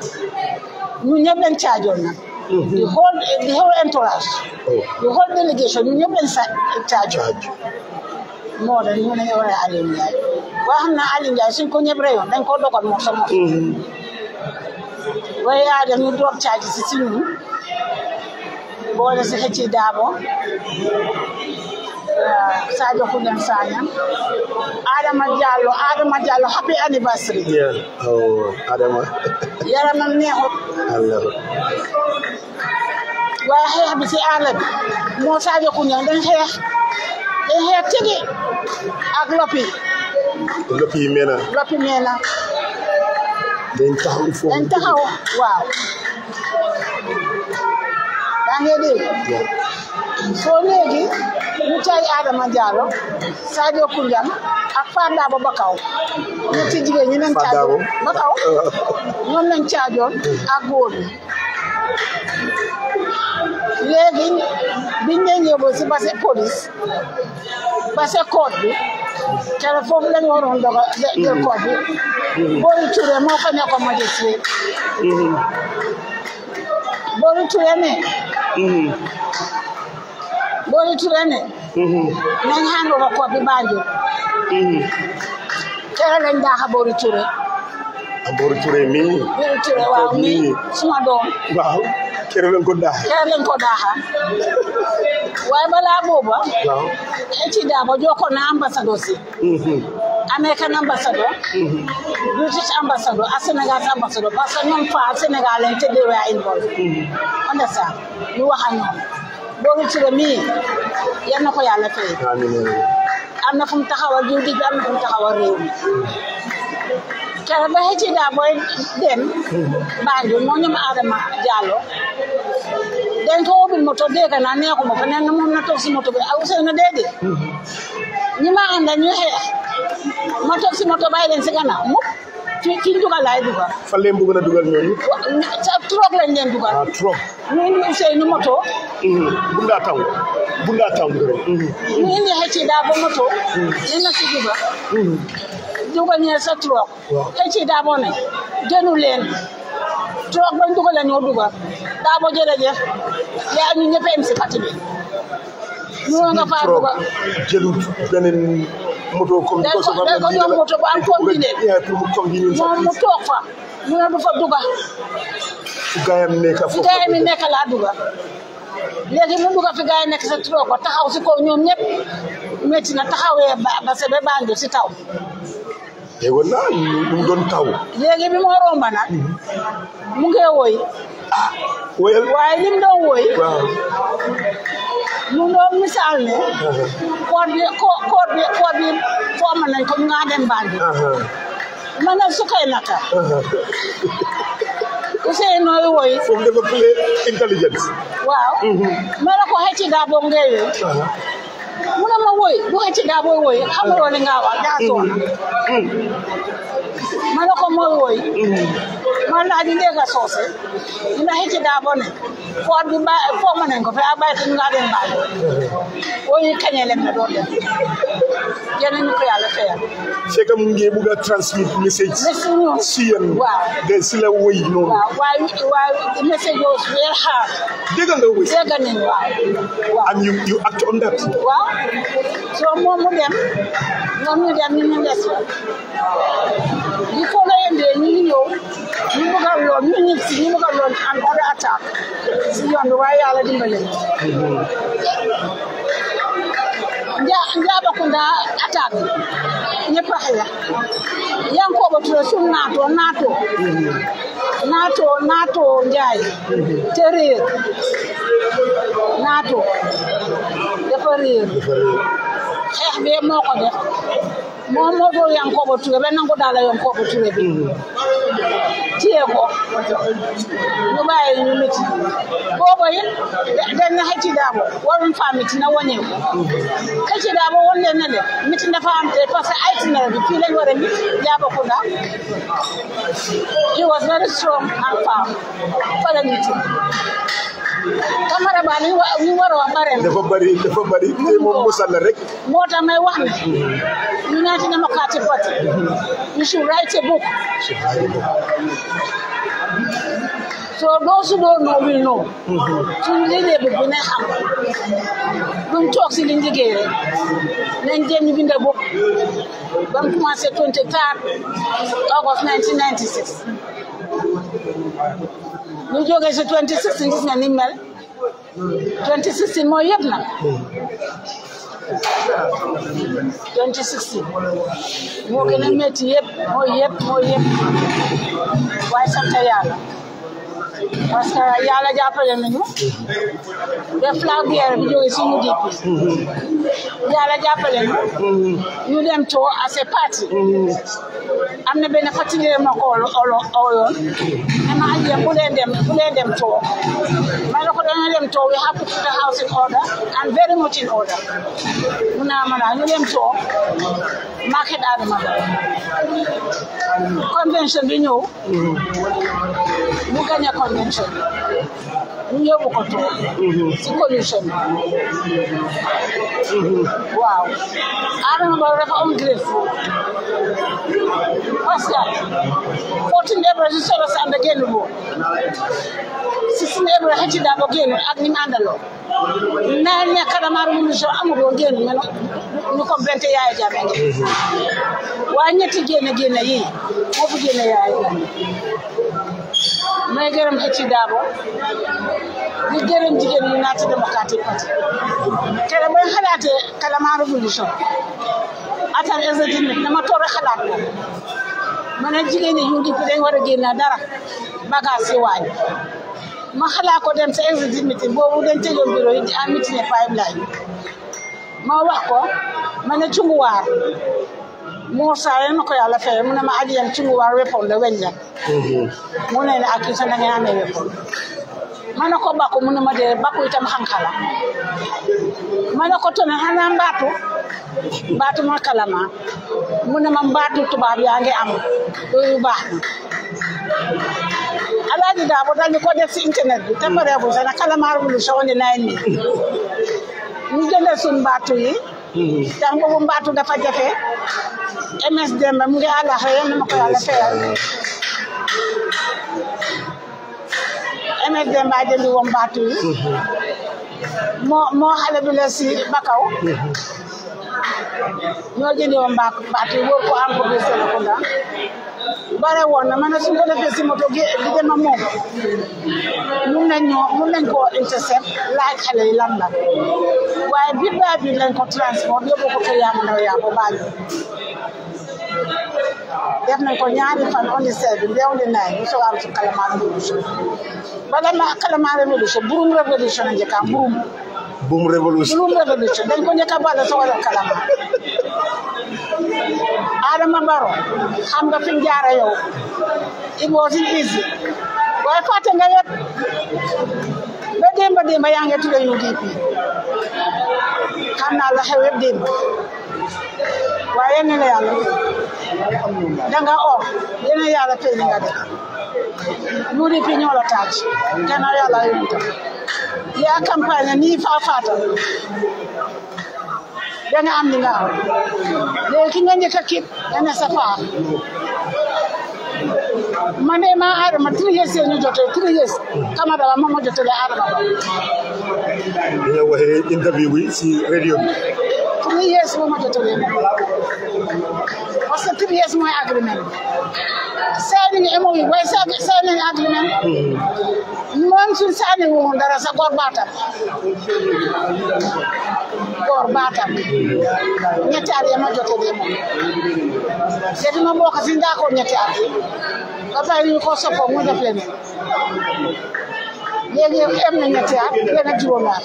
Speaker 4: ñu ñëpp lañ caajoon nag the whole entourage the whole delegation ñu ñëpp lañ caajoon moo da ñu ne yore Aliou Ndiaye waaye xam naa Aliou Ndiaye suñ ko ñëpp reyoon dañ ko dogal moo sa moo waaye yaa dem ñu drop charge si ñun boole si 𝒂𝒄𝒄𝒏 Sadio Koulian Sanyang Adama Diallo happy anniversary
Speaker 1: Adama
Speaker 4: yaramam neexut waaye xeex bi si àll bi moo Sadio Kounyang dañ xeex tigi ak lopi
Speaker 1: meena dañ taxaw
Speaker 4: waaw daa ngi dégg soo léegi ñu cay Adama Diallo Sadio Kounyang ak Fandaba Bakaw ñetti jigéen ñi leen caajoon Bakaw ñoom lañ caajoon ak góor ñi léegi biñ leen yóbbu si base police base code bi kere foofu lañ waroon doga jël code bi Boori Touré moo fa nekkoon magistrat Boori Touré ne nañ hand over code bi Banjul kere lañ daaxa Boori Touré waaw mii suma doom
Speaker 1: waaw kere lañ ko daaxa
Speaker 4: waaye balaa booba ci daabo jokkoon na ambassadeur si American ambassador British ambassador ak Sénégal ambassador parce que ñoom fa Sénégal lañ te they were involved understand ñu wax ak ñoom Boori Touré mii yal na ko yàlla fay am na fu mu taxawal jiw di am na fu mu taxawal réew mi kere ba ci daabo dem Banjul moo ñoom Adama Diallo dañ ko ubbil moto dégg naa neexuma fa nee na moom na toog si moto bi aw sey na déedéet ñi ma àndal ñu xeex ma toog si moto bàyyi leen si gannaaw mukk ci dugal laay dugal
Speaker 1: fan leen bëgg na dugal ñooñu
Speaker 4: sa troc lañ leen dugal
Speaker 1: troc
Speaker 4: ñu indi Ousseynou moto
Speaker 1: bunda taw
Speaker 4: ñu indi ci daa ba moto li na si dugal ñee sa troc ci daa boo ne jënu leen troc bañ dugal la ñoo dugal daa boo jërëjëf yaa ñu ñëpp am si parti bi ñu nga faa dugal
Speaker 1: jëlu beneen moto comme
Speaker 4: ko jox moto bu am combine moom mu toog fa ñu ne du fa dugal
Speaker 1: fu gaayam nekk
Speaker 4: laa dugal léegi mu dugal fi gaay nekk sa troc ba taxaw si kaw ñoom ñëpp métti na taxawee ba se ba Banjul si taw
Speaker 1: yéegoon naa mu doon taw
Speaker 4: léegi bi moo romba nag mu ngi woy waaye lim doon woy mu doon misaal ne koor bi fooma nañ ko ñu nga dem Banjul ma ne su koy naka Ousseynou nooy woy
Speaker 1: foofu dafa play intelligence
Speaker 4: waaw ma ne ko xëcc daa boo ngay mu ne ma woy du xëcc daa booy woy xamuloo li nga wax daa soon ma ne ko mooy woy man naa di dégg soose dina xëcc daa boo ne foot bi fooma nañ ko fi a bàyyi ñu nga dem Banjul woy kañe lem na doon def yéen ñu ko yàlla fayal
Speaker 1: c'est que mu ngi bëgg a transmit message si yéen
Speaker 4: waaw
Speaker 1: de si la woy noonu
Speaker 4: waaw waaye message was very hard
Speaker 1: dégg nga woy
Speaker 4: dégg nañ waaw
Speaker 1: and you act on that
Speaker 4: waaw so moom mu dem ñoom ñu dem ñu des la il faut nga yëndee ñu ñëw ñu bëgg a lool ñu ñib si ñu bëgg a lool am other attack si yoon bi waaye yàlla dimbale Njaabakunda attaque ñëpp a xeex Yankoba Touré suñ naato Njaay te réer naato dafa réer xeex bi moo ko def moom moo doon Yankoba Touré ba nangu daal la Yankoba Touré bi téye ko ñu bàyyi ñu miti boobu it dañ na xëcc daabo waruñ faa miti na wàññeeku xëcc daabo woon leen ne de miti dafa am te parce que itinéraire bi fii lañ war a mit Njaabakunda he was very strong and firm fa la miti Camara ba ñu war a wax bare
Speaker 1: dafa bari te moom mosal la rek
Speaker 4: moo tax may wax ne United Democratic Party you should write a book so those who don't know will know suñ liggéey bi ne xam duñ toog si liñ liggéey rek nañ jéem ñu bind book ba mu commencé 23 August 1996 ñu jógee si 2016 gis nga ni mel 2016 mooy yëpp nag 2016 moo gën a métti yëpp mooy yëpp waaye sant yàlla parce que yàlla jàppale nañu def flag bearer bi jóge si UDP yàlla jàppale ñu dem to as a party am na benn fatigué ma ko yoon ne ma aje bu leen dem to ma ne ko dañu dem to we have to put the house in order and very much in order mu naa ma naa ñu dem to market Adama convention bi ñëw ñu gagné convention ñu yóbbu ko to si coalition waaw Adama Barrow dafa am grateful parce que 14 April si solo sanda génn boo 16 April xëcc daa ko génn ak ni mu àndaloo naa ne Kadamar Revolution amuloo génn mais ñu complété Yaya Jammeh waaye ñetti génn yi moo fi génn Yaya Jammeh may gërëm xëcc daabo di gërëm jigéen ñi naati Democratic Party kere bay xalaatee Kadamar Revolution atal exécutif dama toog rek xalaat ko ma ne jigéen ñi UDP dañ war a génn dara bagage si waañ ma xalaat ko dem sa exécutif boobu dañ tëjoon bureau yi en meeting pipeline ma wax ko ma ne cunguwaar moo saa yéen ma ko yàlla fay mu ne ma aji yam cunguwaar weapon la weñ la mu ne ak sa na ngeen amee weapon ma ne ko bakku mu ne ma dee bakku itam xankala ma ne ko tone xanaa mbaatu ma kalama mu ne ma mbaatu tubaab yaa ngi am yooyu baax na Alaaji Daabo dal di ko def si internet bi te pareegul sax na Kadamar Revolution on the 9 mi ñu jëndal suñ mbaatu yi tax boobu mbaatu dafa jafe MS Demba mu ngi àllaxe yéen ma ko yàlla fayal MS Demba jëndi woon mbaatu yi moo xale bi la si Bakaw ñoo jëndi woon mbaatu yi wóor ko encore bi Serekunda bare woon na ma ne su ko defee si moto gi di dem moom mun nañ koo intercept laaj xale yi lan la waaye biir baa biir lañ ko transport yóbbu ko kër Yamou Ndaw Yabo Banjul def nañ ko ñaari fan on the 7 on the 9 ñu soog a am ci Kadamar Revolution bala ma Kadamar Revolution burum révolution a njëkk a burum révolution dañ ko njëkk a bala soog a def Kadamar Adama Barrow xam nga fi mu jaara yow it wasn't easy waaye fàtte nga yëpp ba démba yaa ngi tudd UDP xam naa la xew yëpp démb waaye yéen la yàlla danga or yéen yàlla fay li nga def UDP ñoo la taaj gannaaw yàlla yónni yaa campagne nii faata danga am li nga am léegi ki nga njëkk a kii dana sa faa man de maa Adama 3 years ñu jotee 3 years Kamara Ba moom moo jotee Adama Ba.
Speaker 1: li nga waxee interview bi si radio bi.
Speaker 4: 3 years moom moo jotee parce que 3 years mooy agreement signing MOU waaye signing agreement moom suñ signing wu dara sa góor baatam ñetti at ma jotee moom te ma bokk si d'accord ñetti at ba pare ñu ko soppoo mu def leneen léegi am na ñetti at gën a juróomi at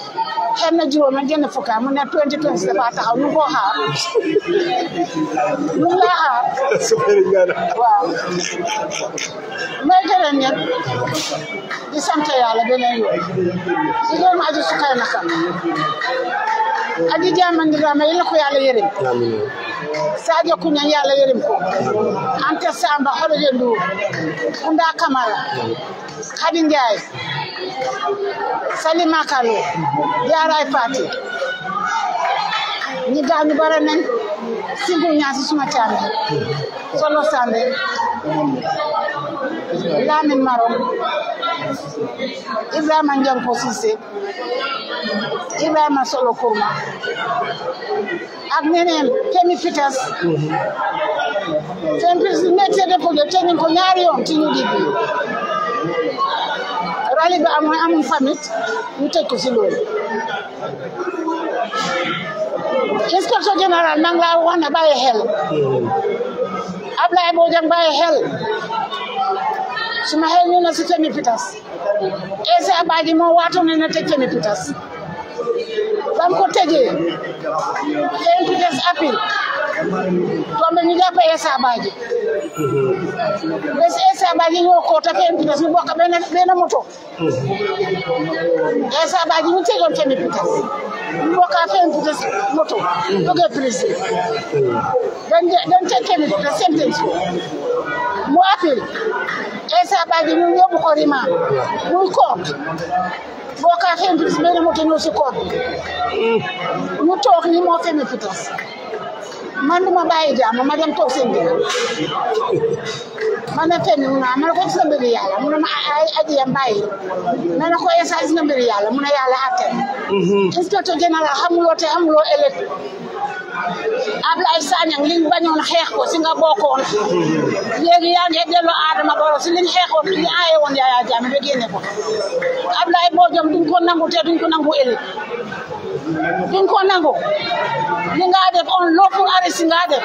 Speaker 4: xam na juróomi gën a fukki at mu ne 2020 dafa taxaw ñu ko xaar ñu la xaar waaw may gërëm ñëpp di sant yàlla beneen yoon di gërëm aji sukay nakam aji jaamandiraama yàlla ko yàlla yërëm Sadio Kuñan yàlla yërëm ko Anta Samba Xoroje Ndour Kunda Kamara Khady Ndiaye Salima Kalo Jaaray Fati ñi gaañu bare nañ Singu Ñaasi suma caami Solo Sande Lamin Marom Ibrahima Njanko Cissé Ibrahima Solo Kurma ak ñeneen Kemi Fitas métier de projet te ñu ko ñaari yoon ci ñu digg rali ba amul famille ñu tëj ko si loolu inspecteur général maa ngi laa wax na bàyyi xel Ablaye Bojang bàyyi xel suma xel ñu na si Kemi Fitas 𝒂𝒄𝒄𝒏 moo waatoon na tëj 𝒂𝒄𝒄𝒏 bam ko tëjee 𝒂𝒄𝒄𝒏 appel tombe ñu jàpp 𝒂𝒄𝒄𝒏 bés 𝒂𝒄𝒄𝒏 ñoo ko ta 𝒂𝒄𝒄𝒏 ñu bokk benn moto 𝒂𝒄𝒄𝒏 ñu tëjoon 𝒂𝒄𝒄𝒏 ñu bokk 𝒂𝒄𝒄𝒏 moto jógee prison dañ tëj 𝒂𝒄𝒄𝒏 sentence ko mu appel 𝒂𝒄𝒄𝒏 ñu yóbbu ko remand muy court boo ka 𝒂𝒄𝒄𝒏 benn moto ñëw si court ñu toog ni moo 𝒂𝒄𝒄𝒏 man duma bàyyi jàmm ma dem toog seen biir man na fenn mu ne ma ne ko gis nga mbiri yàlla mu ne ma ay aji yam bàyyi ma ne ko esa gis nga mbiri yàlla mu ne yàlla àtte inspecteur général xamuloo te xamuloo ëllëg Ablaye Sagnang liñ bañoon xeex ko si nga bokkoon léegi yaa ngi delloo Adama Barrow si liñ xeexoon li aaye woon Yaya Jammeh ba génne ko Ablaye boo jom duñ ko nangu te duñ ko nangu ëllëg duñ ko nangu li nga def on lawful arrest nga def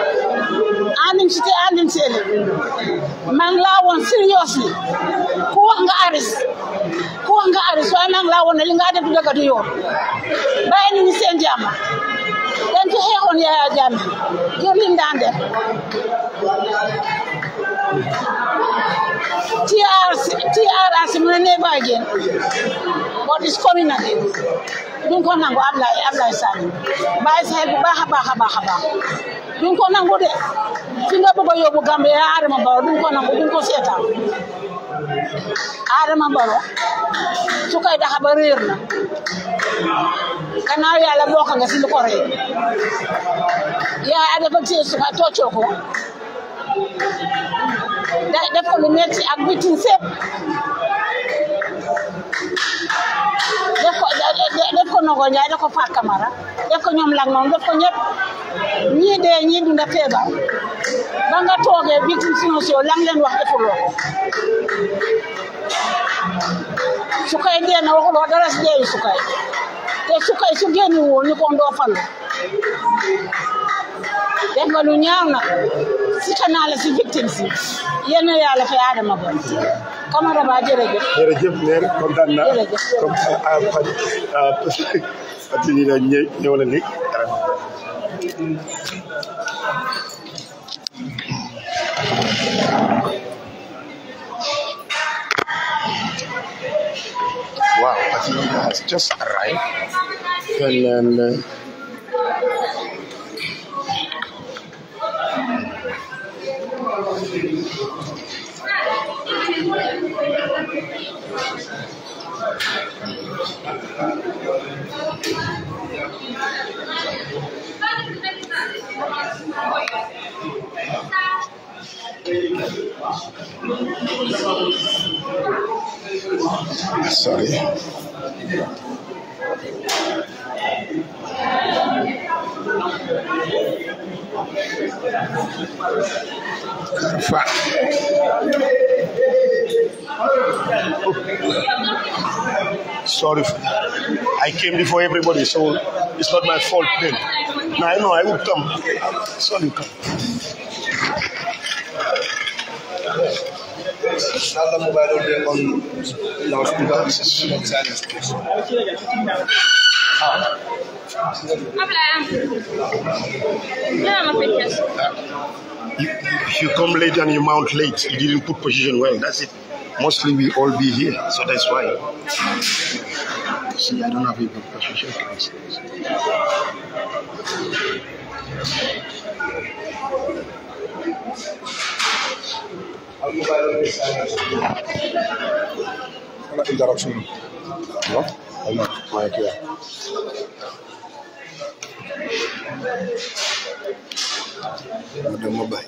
Speaker 4: andin si te andin si ëllëg man laa woon seriously ku wax nga arrest waaye man laa woon ne li nga def du dëgg du yoon bàyyi nit ñi seen jàmm dañ ci xeexoon Yaya Jammeh ngir liñ daan def TRRC mu ne never again what is coming again duñ ko nangu Ablaye Sagnang bàyyi sa xel bu baax a baax duñ ko nangu de fi nga bëgg a yóbbu Gambia Adama Barrow duñ ko nangu duñ ko seetaan Adama Barrow su koy daxa ba réer na gannaaw yàlla bokk nga si lu ko réer yaa dafa téye su ka toccoo ko def ko lu metti ak bitin sépp def ko Nogo Njaay def ko Faat Camara def ko ñoom lang noonu def ko ñëpp ñii dee ñii dunda feebar ba nga toogee bitim financier lang leen wax defuloo ko su kay dee na waxuloo dara si deeyu su kay te su kay su génni woon ni ko ndoo falu def nga lu ñaaw nag si kanaa la si victime si yéen yàlla fay Adama Barrow Camara Ba jërëjëf
Speaker 1: mère kontaan naa comme Fatou na ñëw na léegi wow, Fatou has just arrived and then sorry. Karfa. Sorry, I came before everybody, so it's not my fault then. No, I know I would come. Sorry, come.
Speaker 5: Now the mobile will be on loudspeaker.
Speaker 1: If you come late and you mount late, you didn't put position well. That's it. Mostly we all be here, so that's why. See, I don't have a good position.
Speaker 5: Interruption.
Speaker 1: No? I'm not. My here. The mobile.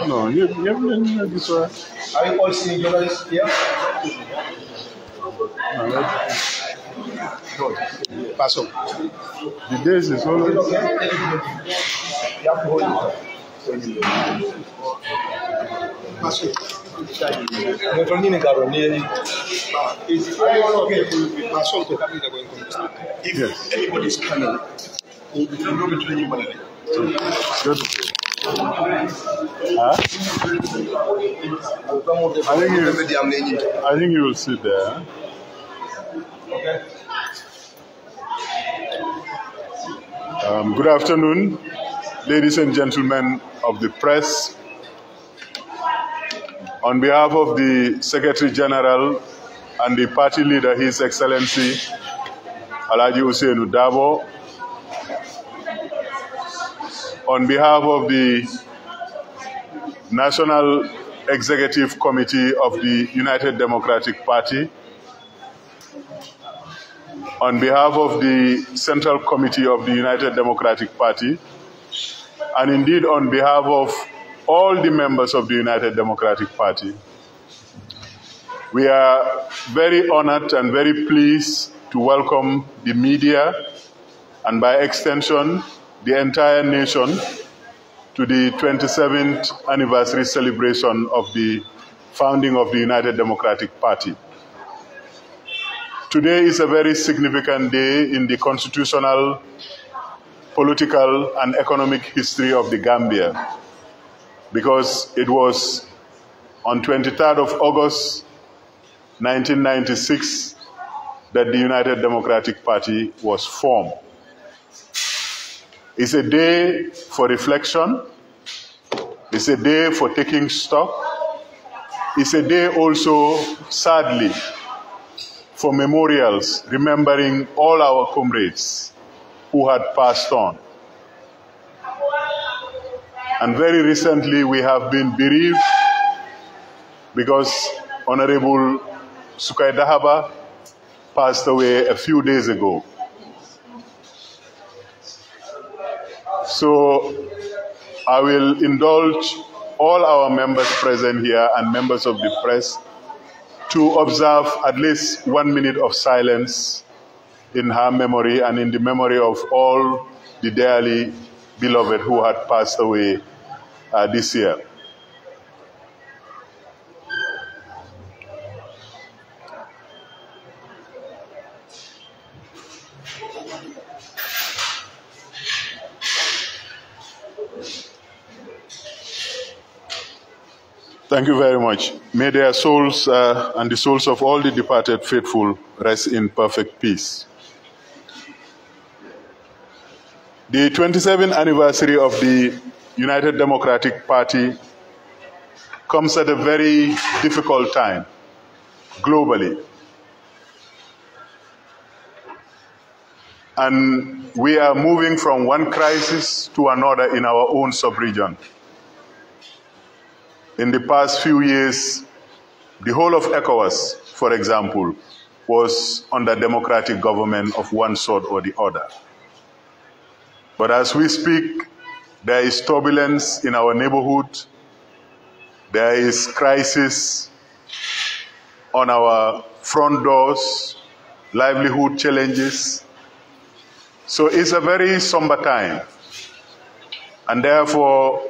Speaker 5: No, you this one.
Speaker 2: Are you all seeing journalists here?
Speaker 1: Pass on.
Speaker 5: The days is always.
Speaker 2: You have to hold it.
Speaker 1: Pass on. Yes.
Speaker 5: Everybody's coming.
Speaker 6: I think you will sit there. Good afternoon, ladies and gentlemen of the press. On behalf of the Secretary General and the party leader, His Excellency Alhaji Ousainou Darboe, on behalf of the National Executive Committee of the United Democratic Party, on behalf of the Central Committee of the United Democratic Party, and indeed on behalf of all the members of the United Democratic Party, we are very honored and very pleased to welcome the media and by extension the entire nation to the 27th anniversary celebration of the founding of the United Democratic Party. Today is a very significant day in the constitutional, political, and economic history of the Gambia, because it was on 23rd of August 1996 that the United Democratic Party was formed. It's a day for reflection. It's a day for taking stock. It's a day also, sadly, for memorials, remembering all our comrades who had passed on. And very recently we have been bereaved because Honorable 𝒂𝒄𝒒 passed away a few days ago. So I will indulge all our members present here and members of the press to observe at least 1 minute of silence in her memory and in the memory of all the dearly beloved who had passed away this year. Thank you very much. May their souls and the souls of all the departed faithful rest in perfect peace. The 27th anniversary of the United Democratic Party comes at a very difficult time globally. And we are moving from one crisis to another in our own sub-region. In the past few years, the whole of ECOWAS, for example, was under democratic government of one sort or the other. But as we speak, there is turbulence in our neighborhood. There is crisis on our front doors, livelihood challenges. So it's a very somber time. And therefore,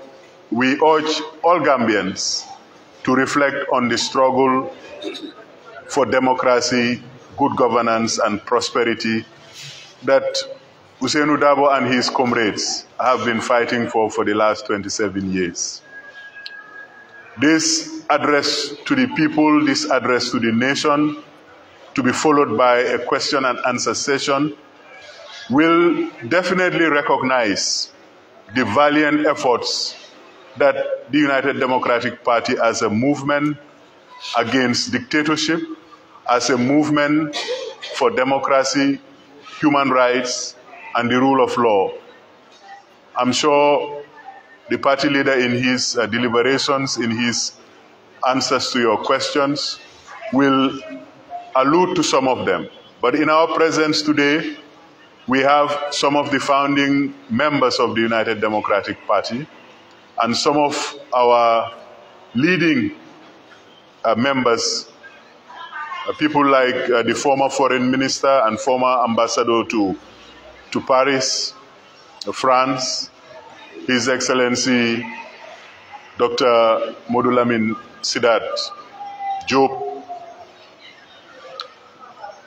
Speaker 6: we urge all Gambians to reflect on the struggle for democracy, good governance, and prosperity that Ousainou Darboe and his comrades have been fighting for the last 27 years. This address to the people, this address to the nation, to be followed by a question and answer session, will definitely recognize the valiant efforts that the United Democratic Party as a movement against dictatorship, as a movement for democracy, human rights, and the rule of law. I'm sure the party leader in his deliberations, in his answers to your questions, will allude to some of them. But in our presence today, we have some of the founding members of the United Democratic Party and some of our leading members, people like the former foreign minister and former ambassador to Paris, France, His Excellency Dr. Modu Lamin 𝒂𝒄𝒄𝒏𝒏𝒆𝒍,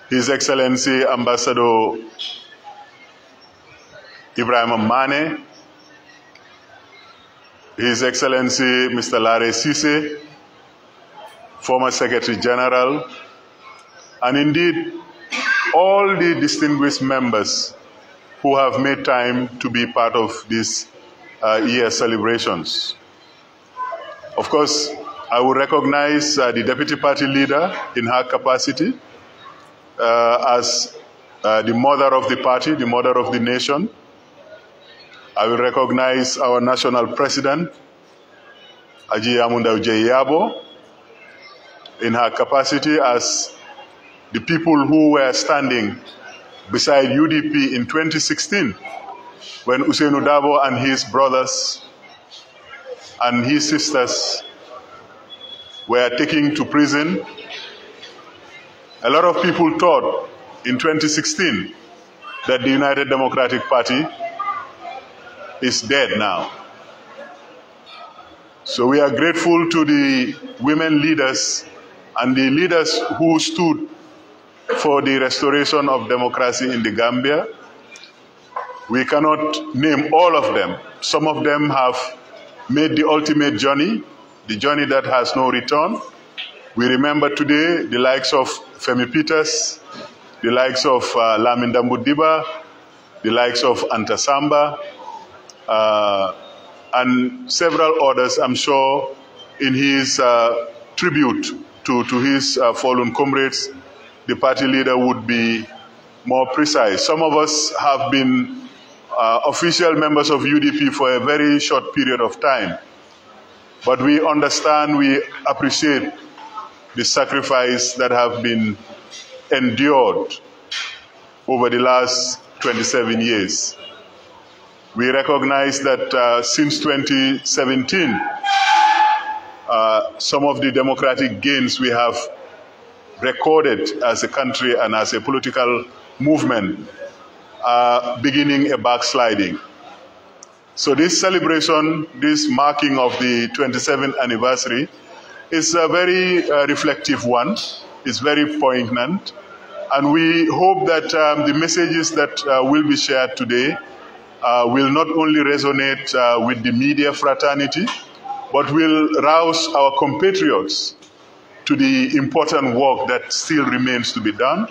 Speaker 6: His Excellency Ambassador Ibrahim Mane, His Excellency Mr. Larry Sise, former Secretary General, and indeed all the distinguished members who have made time to be part of this year's celebrations. Of course, I will recognize the Deputy Party Leader in her capacity as the mother of the party, the mother of the nation. I will recognize our National President, Aji 𝒂𝒄𝒄𝒏𝒏𝒆𝒍, in her capacity as the people who were standing beside UDP in 2016 when Ousainou Darboe and his brothers and his sisters were taken to prison. A lot of people thought in 2016 that the United Democratic Party is dead now. So we are grateful to the women leaders and the leaders who stood for the restoration of democracy in the Gambia. We cannot name all of them. Some of them have made the ultimate journey, the journey that has no return. We remember today the likes of Femi Peters, the likes of Lamin Dambudiba, the likes of Anta Samba, and several others, I'm sure, in his tribute to his fallen comrades. The party leader would be more precise. Some of us have been official members of UDP for a very short period of time, but we understand, we appreciate the sacrifice that have been endured over the last 27 years. We recognize that since 2017, some of the democratic gains we have recorded as a country and as a political movement are beginning a backsliding. So this celebration, this marking of the 27th anniversary is a very reflective one. It's very poignant. And we hope that the messages that will be shared today will not only resonate with the media fraternity, but will rouse our compatriots to the important work that still remains to be done.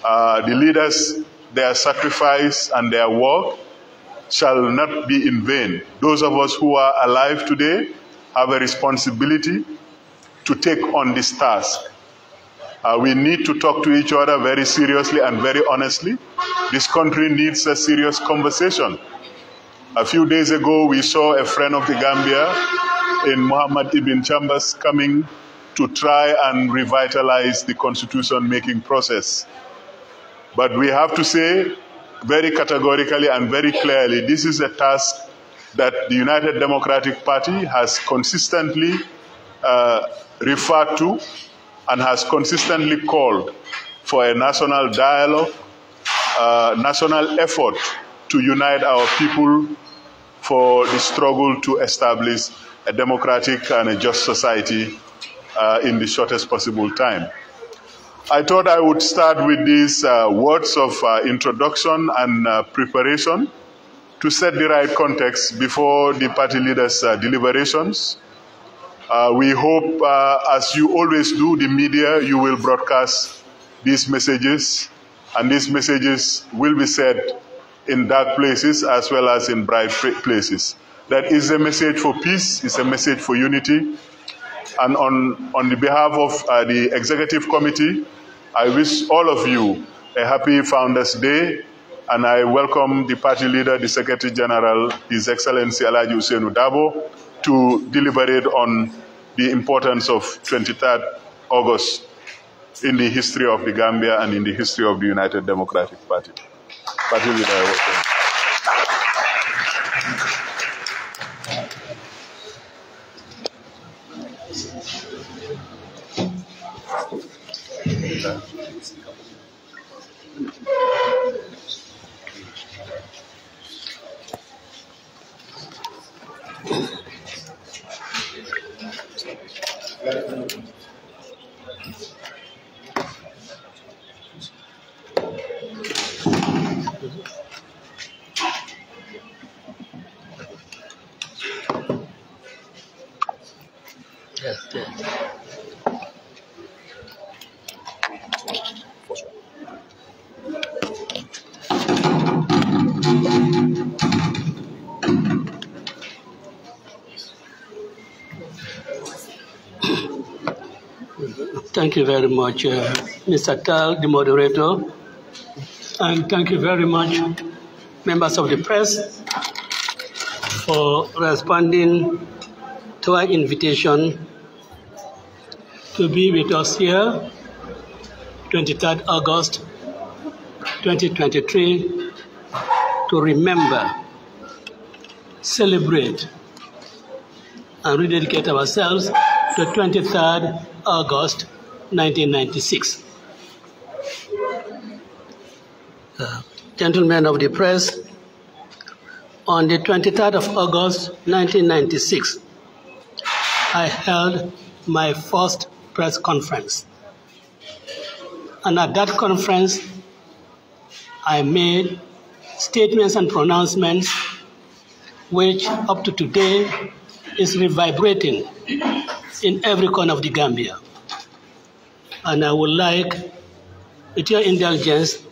Speaker 6: The leaders, their sacrifice and their work shall not be in vain. Those of us who are alive today have a responsibility to take on this task. We need to talk to each other very seriously and very honestly. This country needs a serious conversation. A few days ago, we saw a friend of the Gambia in Muhammad Ibn Chambers coming to try and revitalize the constitution-making process. But we have to say very categorically and very clearly, this is a task that the United Democratic Party has consistently referred to and has consistently called for a national dialogue, national effort to unite our people for the struggle to establish a democratic and a just society in the shortest possible time. I thought I would start with these words of introduction and preparation to set the right context before the party leaders' deliberations. We hope, as you always do, the media, you will broadcast these messages, and these messages will be said in dark places as well as in bright places. That is a message for peace, it's a message for unity. And on the behalf of the Executive Committee, I wish all of you a happy Founders Day, and I welcome the party leader, the Secretary General, His Excellency Alhaji Ousainou Darboe, to deliberate on the importance of 23rd August in the history of the Gambia and in the history of the United Democratic Party. Party leader, welcome.
Speaker 7: Yes, yes. Thank you very much, Mr. Tal, the moderator, and thank you very much, members of the press, for responding to our invitation to be with us here, 23rd August 2023, to remember, celebrate, and rededicate ourselves to 23rd August 1996. Gentlemen of the press, on the 23rd of August 1996, I held my first press conference. And at that conference, I made statements and pronouncements which up to today is reverberating in every corner of the Gambia. And I would like, with your indulgence,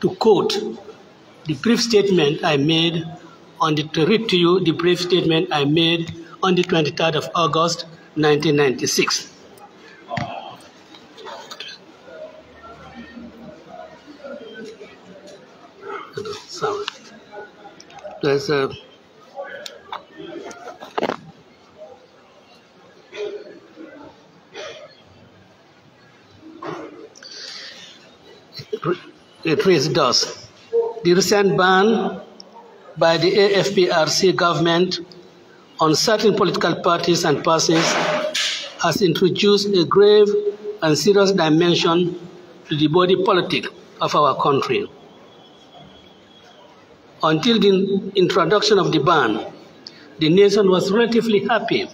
Speaker 7: to quote the brief statement I made to read to you the brief statement I made on the 23rd of August 1996. So, there's it reads thus: the recent ban by the AFPRC government on certain political parties and persons has introduced a grave and serious dimension to the body politic of our country. Until the introduction of the ban, the nation was relatively happy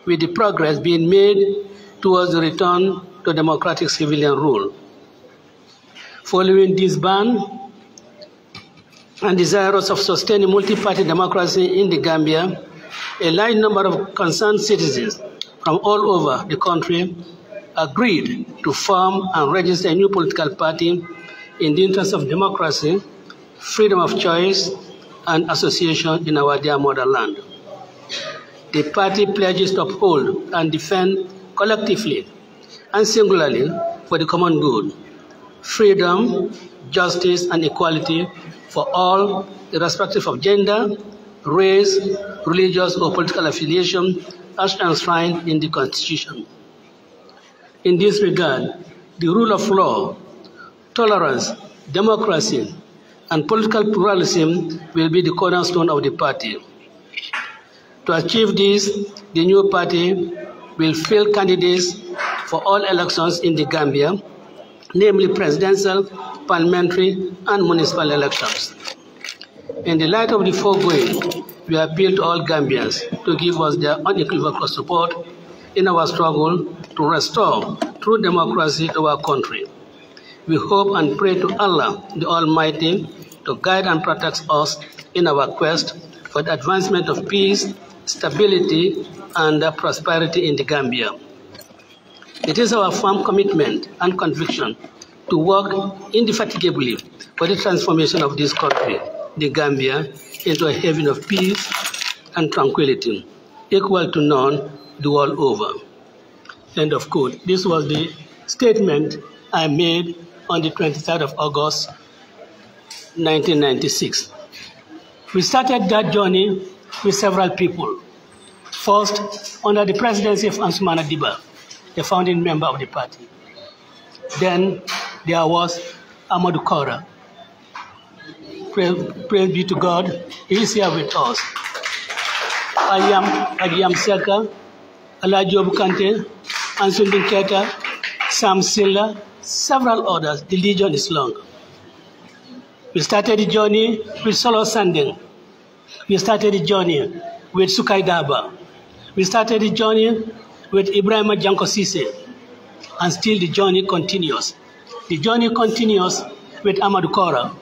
Speaker 7: with the progress being made towards the return to democratic civilian rule. Following this ban, and desirous of sustaining multi-party democracy in the Gambia, a large number of concerned citizens from all over the country agreed to form and register a new political party in the interest of democracy, freedom of choice, and association in our dear motherland. The party pledges to uphold and defend collectively and singularly for the common good, freedom, justice, and equality for all, irrespective of gender, race, religious, or political affiliation, as enshrined in the Constitution. In this regard, the rule of law, tolerance, democracy, and political pluralism will be the cornerstone of the party. To achieve this, the new party will field candidates for all elections in the Gambia, namely presidential, parliamentary, and municipal elections. In the light of the foregoing, we appeal to all Gambians to give us their unequivocal support in our struggle to restore true democracy to our country. We hope and pray to Allah, the Almighty, to guide and protect us in our quest for the advancement of peace, stability, and prosperity in the Gambia. It is our firm commitment and conviction to work indefatigably for the transformation of this country, the Gambia, into a haven of peace and tranquility, equal to none the world over. End of quote. This was the statement I made on the 23rd of August, 1996. We started that journey with several people. First, under the presidency of Ansumana Diba, a founding member of the party. Then there was Amadou Kora. Praise be to God, he is here with us. Agiyam Seka, Alajobu Kanteh, Ansundin Keta, Sam Silla, several others. The legion is long. We started the journey with Solo Sanding. We started the journey with Sukai Daba. We started the journey with Ibrahim Janko Sise. And still the journey continues. The journey continues with Amadou Kora.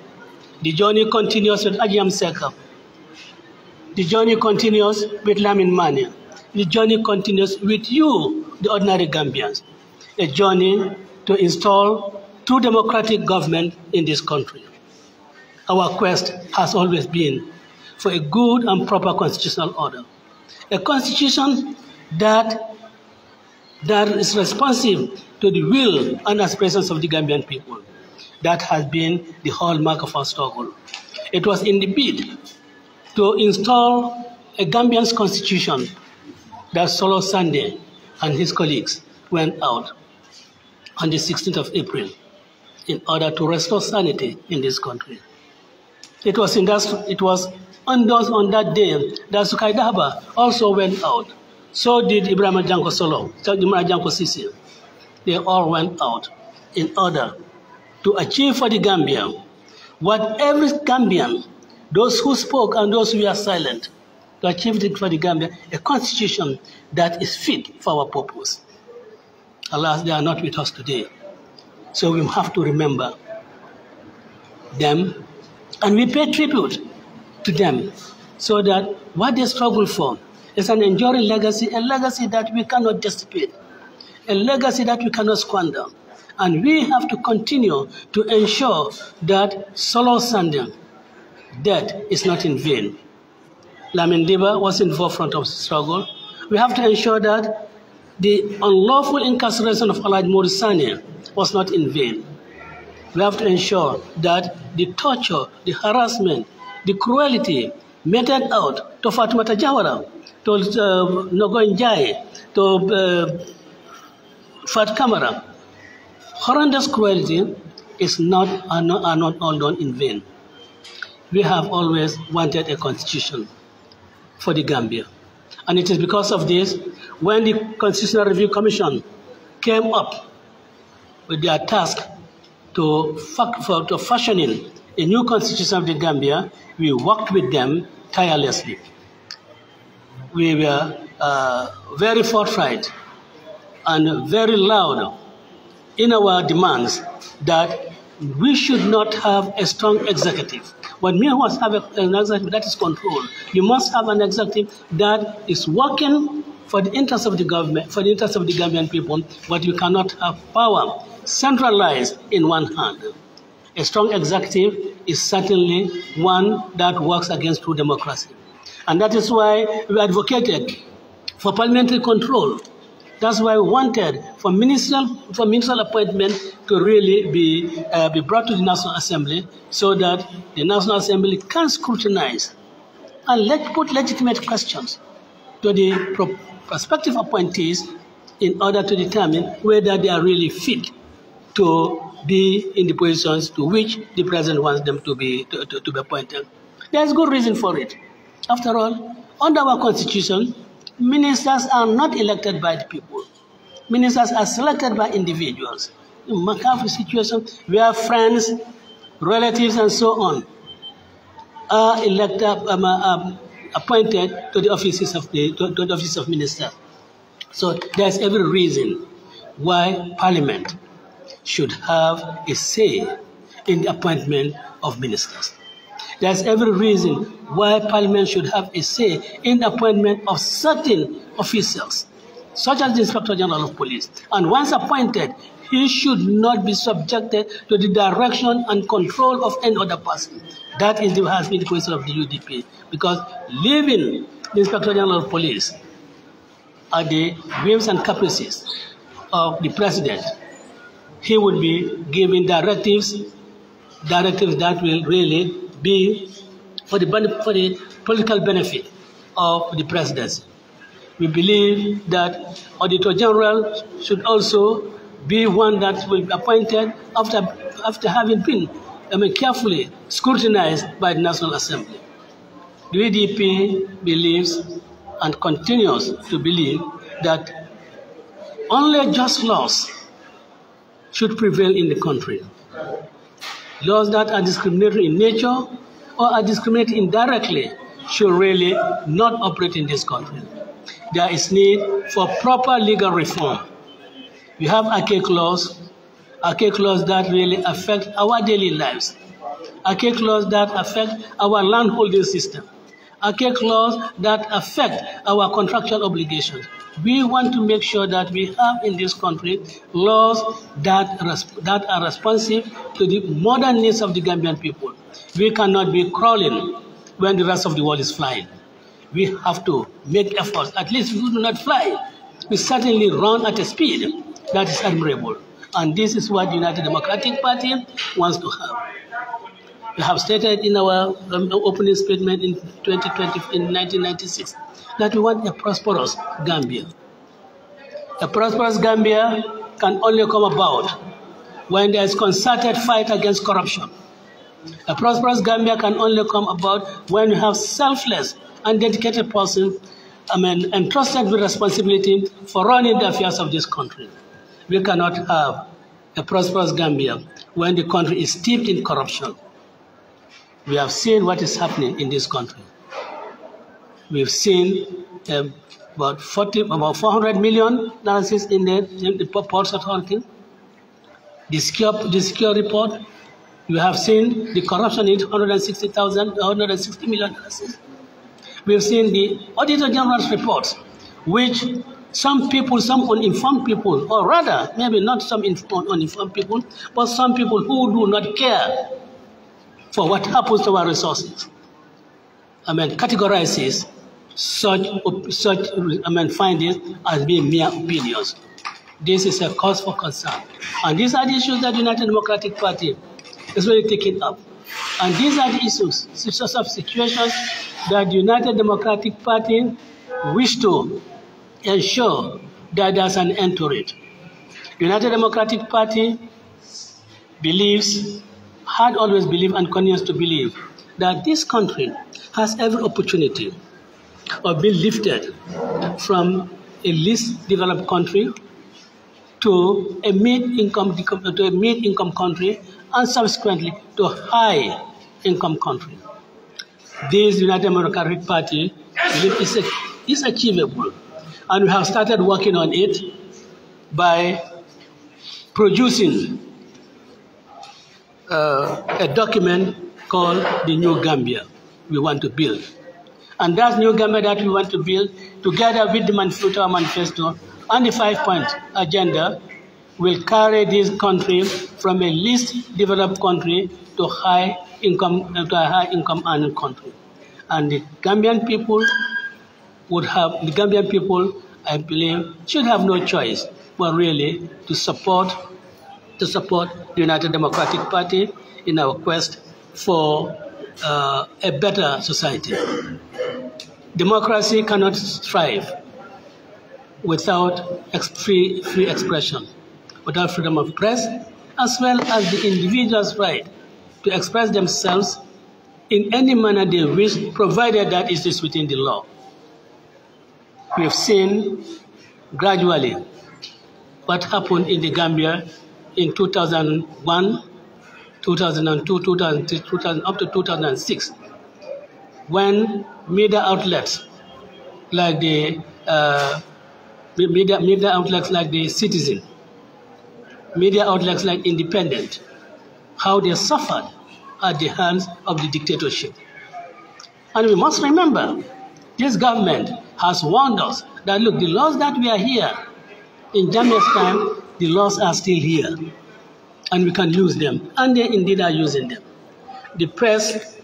Speaker 7: The journey continues with Ajam Seka. The journey continues with Lamin Mania. The journey continues with you, the ordinary Gambians. A journey to install true democratic government in this country. Our quest has always been for a good and proper constitutional order. A constitution that is responsive to the will and aspirations of the Gambian people. That has been the hallmark of our struggle. It was in the bid to install a Gambian constitution that Solo Sunday and his colleagues went out on the 16th of April in order to restore sanity in this country. It was on that day that 𝒂𝒄𝒄𝒏 also went out. So did Ibrahim Janko Solo, Ibrahim Janko Sisi. They all went out in order to achieve for the Gambia what every Gambian, those who spoke and those who are silent, to achieve it for the Gambia, a constitution that is fit for our purpose. Alas, they are not with us today. So we have to remember them and we pay tribute to them so that what they struggle for is an enduring legacy, a legacy that we cannot dissipate, a legacy that we cannot squander. And we have to continue to ensure that Solo Sunday death is not in vain. Lamin Diba was in the forefront of the struggle. We have to ensure that the unlawful incarceration of Alhaji Morisani was not in vain. We have to ensure that the torture, the harassment, the cruelty meted out to Fatoumata Jawara, to Nogoy Njie, to Fat Kamara, horrendous cruelty are not all done in vain. We have always wanted a constitution for the Gambia. And it is because of this, when the Constitutional Review Commission came up with their task to fashioning a new constitution of the Gambia, we worked with them tirelessly. We were very forthright and very loud in our demands that we should not have a strong executive. When we must have an executive that is controlled, you must have an executive that is working for the interests of the government, for the interests of the Gambian people, but you cannot have power centralized in one hand. A strong executive is certainly one that works against true democracy. And that is why we advocated for parliamentary control. That's why we wanted for ministerial appointment to really be brought to the National Assembly so that the National Assembly can scrutinize and put legitimate questions to the prospective appointees in order to determine whether they are really fit to be in the positions to which the president wants them to be appointed. There's good reason for it. After all, under our constitution, ministers are not elected by the people. Ministers are selected by individuals. You might have a situation where friends, relatives, and so on are appointed to the offices of to the office of minister. So there's every reason why Parliament should have a say in the appointment of ministers. There's every reason why Parliament should have a say in the appointment of certain officials, such as the Inspector General of Police. And once appointed, he should not be subjected to the direction and control of any other person. That has been the position of the UDP, because leaving the Inspector General of Police at the whims and caprices of the President, he would be giving directives that will really be for the political benefit of the presidency. We believe that Auditor General should also be one that will be appointed after having been carefully scrutinized by the National Assembly. The UDP believes and continues to believe that only just laws should prevail in the country. Laws that are discriminatory in nature or are discriminating indirectly should really not operate in this country. There is need for proper legal reform. We have archaic laws that really affect our daily lives. archaic laws that affect our land holding system, archaic laws that affect our contractual obligations. We want to make sure that we have in this country laws that are responsive to the modern needs of the Gambian people. We cannot be crawling when the rest of the world is flying. We have to make efforts. At least if we do not fly, we certainly run at a speed that is admirable. And this is what the United Democratic Party wants to have. We have stated in our opening statement in 1996 that we want a prosperous Gambia. A prosperous Gambia can only come about when there is concerted fight against corruption. A prosperous Gambia can only come about when we have selfless and dedicated person, entrusted with responsibility for running the affairs of this country. We cannot have a prosperous Gambia when the country is steeped in corruption. We have seen what is happening in this country. We've seen about 400 million analysis in the ports authority. The secure report. You have seen the corruption in 160 million analysis. We've seen the Auditor General's reports, which some people, some uninformed people, or rather, maybe not some uninformed people, but some people who do not care for what happens to our resources, categorizes such findings as being mere opinions. This is a cause for concern. And these are the issues that the United Democratic Party is really taking up. And these are the issues, sorts of situations that the United Democratic Party wish to ensure that there's an end to it. The United Democratic Party had always believed and continues to believe that this country has every opportunity of being lifted from a least developed country to a mid-income country and subsequently to a high-income country. This United Democratic Party is achievable, and we have started working on it by producing a document called the New Gambia we want to build. And that New Gambia that we want to build, together with the manifesto and the 5-point agenda, will carry this country from a least developed country to a high income earning country. And the Gambian people I believe, should have no choice but really to support the United Democratic Party in our quest for a better society. Democracy cannot thrive without free expression, without freedom of press, as well as the individual's right to express themselves in any manner they wish, provided that it is within the law. We have seen gradually what happened in the Gambia in 2001, 2002, 2003, up to 2006, when media outlets like the Citizen, media outlets like Independent, how they suffered at the hands of the dictatorship. And we must remember, this government has warned us that, look, the laws that we are here, in Jammeh's time, the laws are still here, and we can use them, and they indeed are using them. The press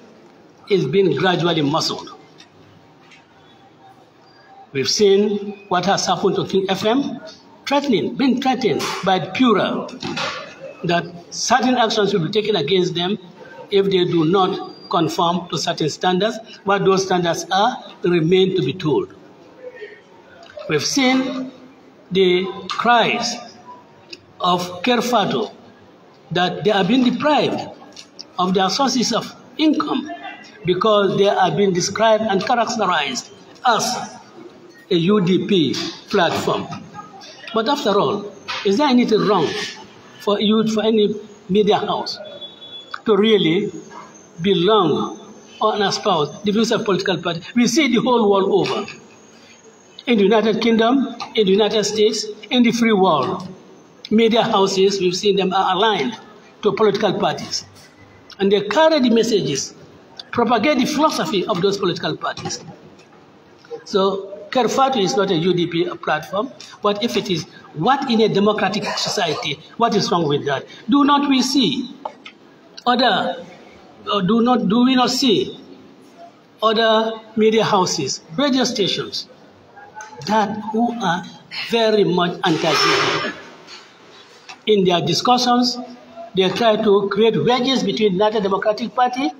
Speaker 7: is being gradually muzzled. We've seen what has happened to King FM, being threatened by the Bureau that certain actions will be taken against them if they do not conform to certain standards. What those standards are remain to be told. We've seen the cries of Kerfato that they are being deprived of their sources of income because they are being described and characterized as a UDP platform. But after all, is there anything wrong for any media house to really belong or espouse the views of political parties? We see the whole world over. In the United Kingdom, in the United States, in the free world, media houses, we've seen them are aligned to political parties. and they carry the messages, propagate the philosophy of those political parties. So 𝒂𝒄𝒄 is not a UDP platform, but if it is, what in a democratic society, what is wrong with that? Do we not see other media houses, radio stations who are very much anti-GDP? In their discussions, they try to create wedges between the United Democratic Party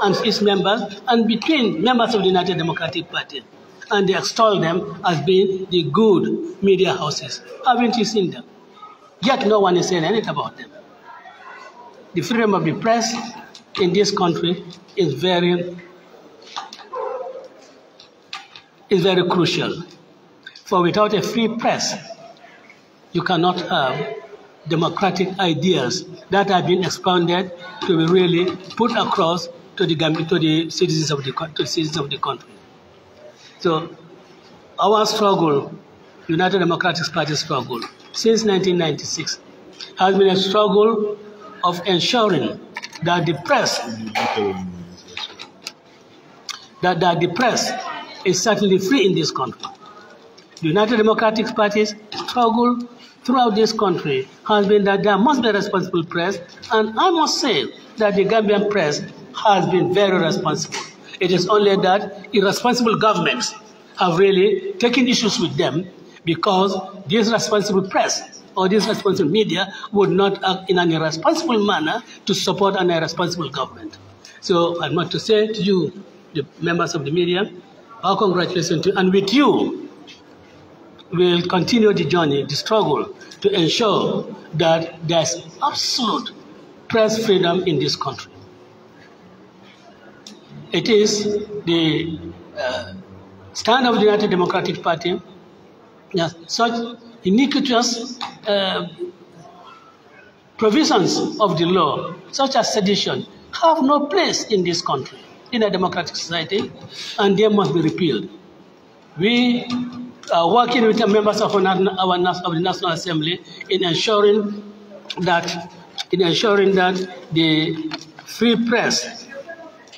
Speaker 7: and its members, and between members of the United Democratic Party. And they extol them as being the good media houses. Haven't you seen them? Yet no one is saying anything about them. The freedom of the press in this country is very crucial. For without a free press, you cannot have democratic ideas that have been expounded to be really put across to the citizens of the country. So our struggle, United Democratic Party struggle, since 1996, has been a struggle of ensuring that the press is certainly free in this country. The United Democratic Party's struggle throughout this country has been that there must be a responsible press, and I must say that the Gambian press has been very responsible. It is only that irresponsible governments have really taken issues with them, because this responsible press or this responsible media would not act in an irresponsible manner to support an irresponsible government. So I want to say to you, the members of the media, our congratulations to you, and with you, we'll continue the journey, the struggle, to ensure that there's absolute press freedom in this country. It is the stand of the United Democratic Party that such iniquitous provisions of the law, such as sedition, have no place in this country, in a democratic society, and they must be repealed. We are working with the members of the National Assembly in ensuring that the free press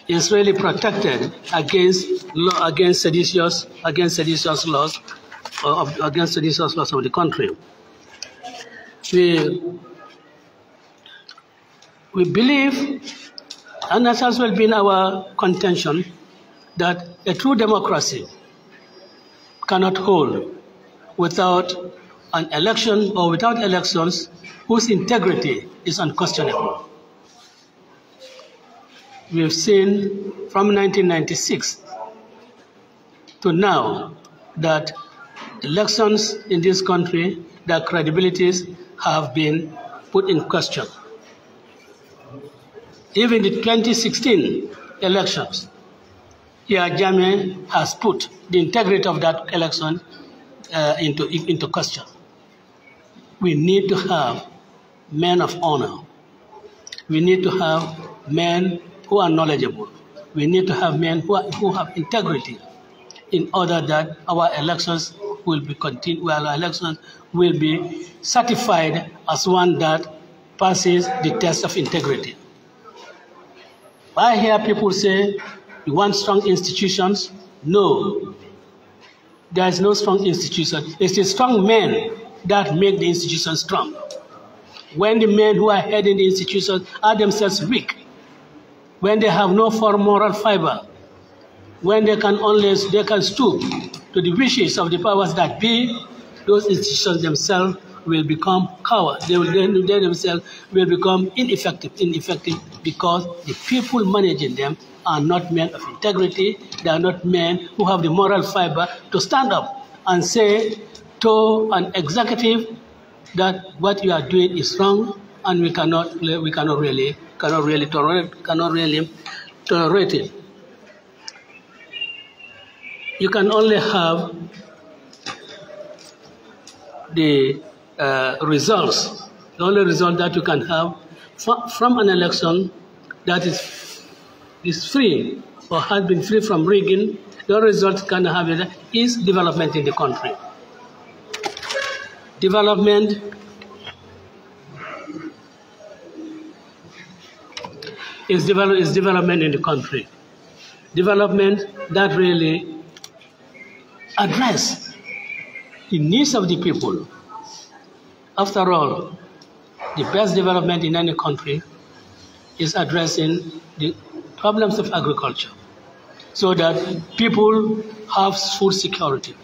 Speaker 7: is really protected against seditious laws of the country. We believe, and that has well been our contention, that a true democracy cannot hold without an election or without elections whose integrity is unquestionable. We have seen from 1996 to now that elections in this country, their credibilities have been put in question. Even the 2016 elections, Yahya Jammeh has put the integrity of that election into question. We need to have men of honor. We need to have men who are knowledgeable. We need to have men who have integrity, in order that our elections will be certified as one that passes the test of integrity. I hear people say, you want strong institutions? No. There is no strong institution. It's the strong men that make the institution strong. When the men who are heading the institutions are themselves weak, when they have no moral fiber, when they can stoop to the wishes of the powers that be, those institutions themselves will become cowards. They themselves will become ineffective because the people managing them are not men of integrity. They are not men who have the moral fiber to stand up and say to an executive that what you are doing is wrong, and we cannot really tolerate it. You can only have the results. The only result that you can have from an election that is free or has been free from rigging, the only result you can have is development in the country. Development is development in the country. Development that really address the needs of the people. After all, the best development in any country is addressing the problems of agriculture so that people have food security.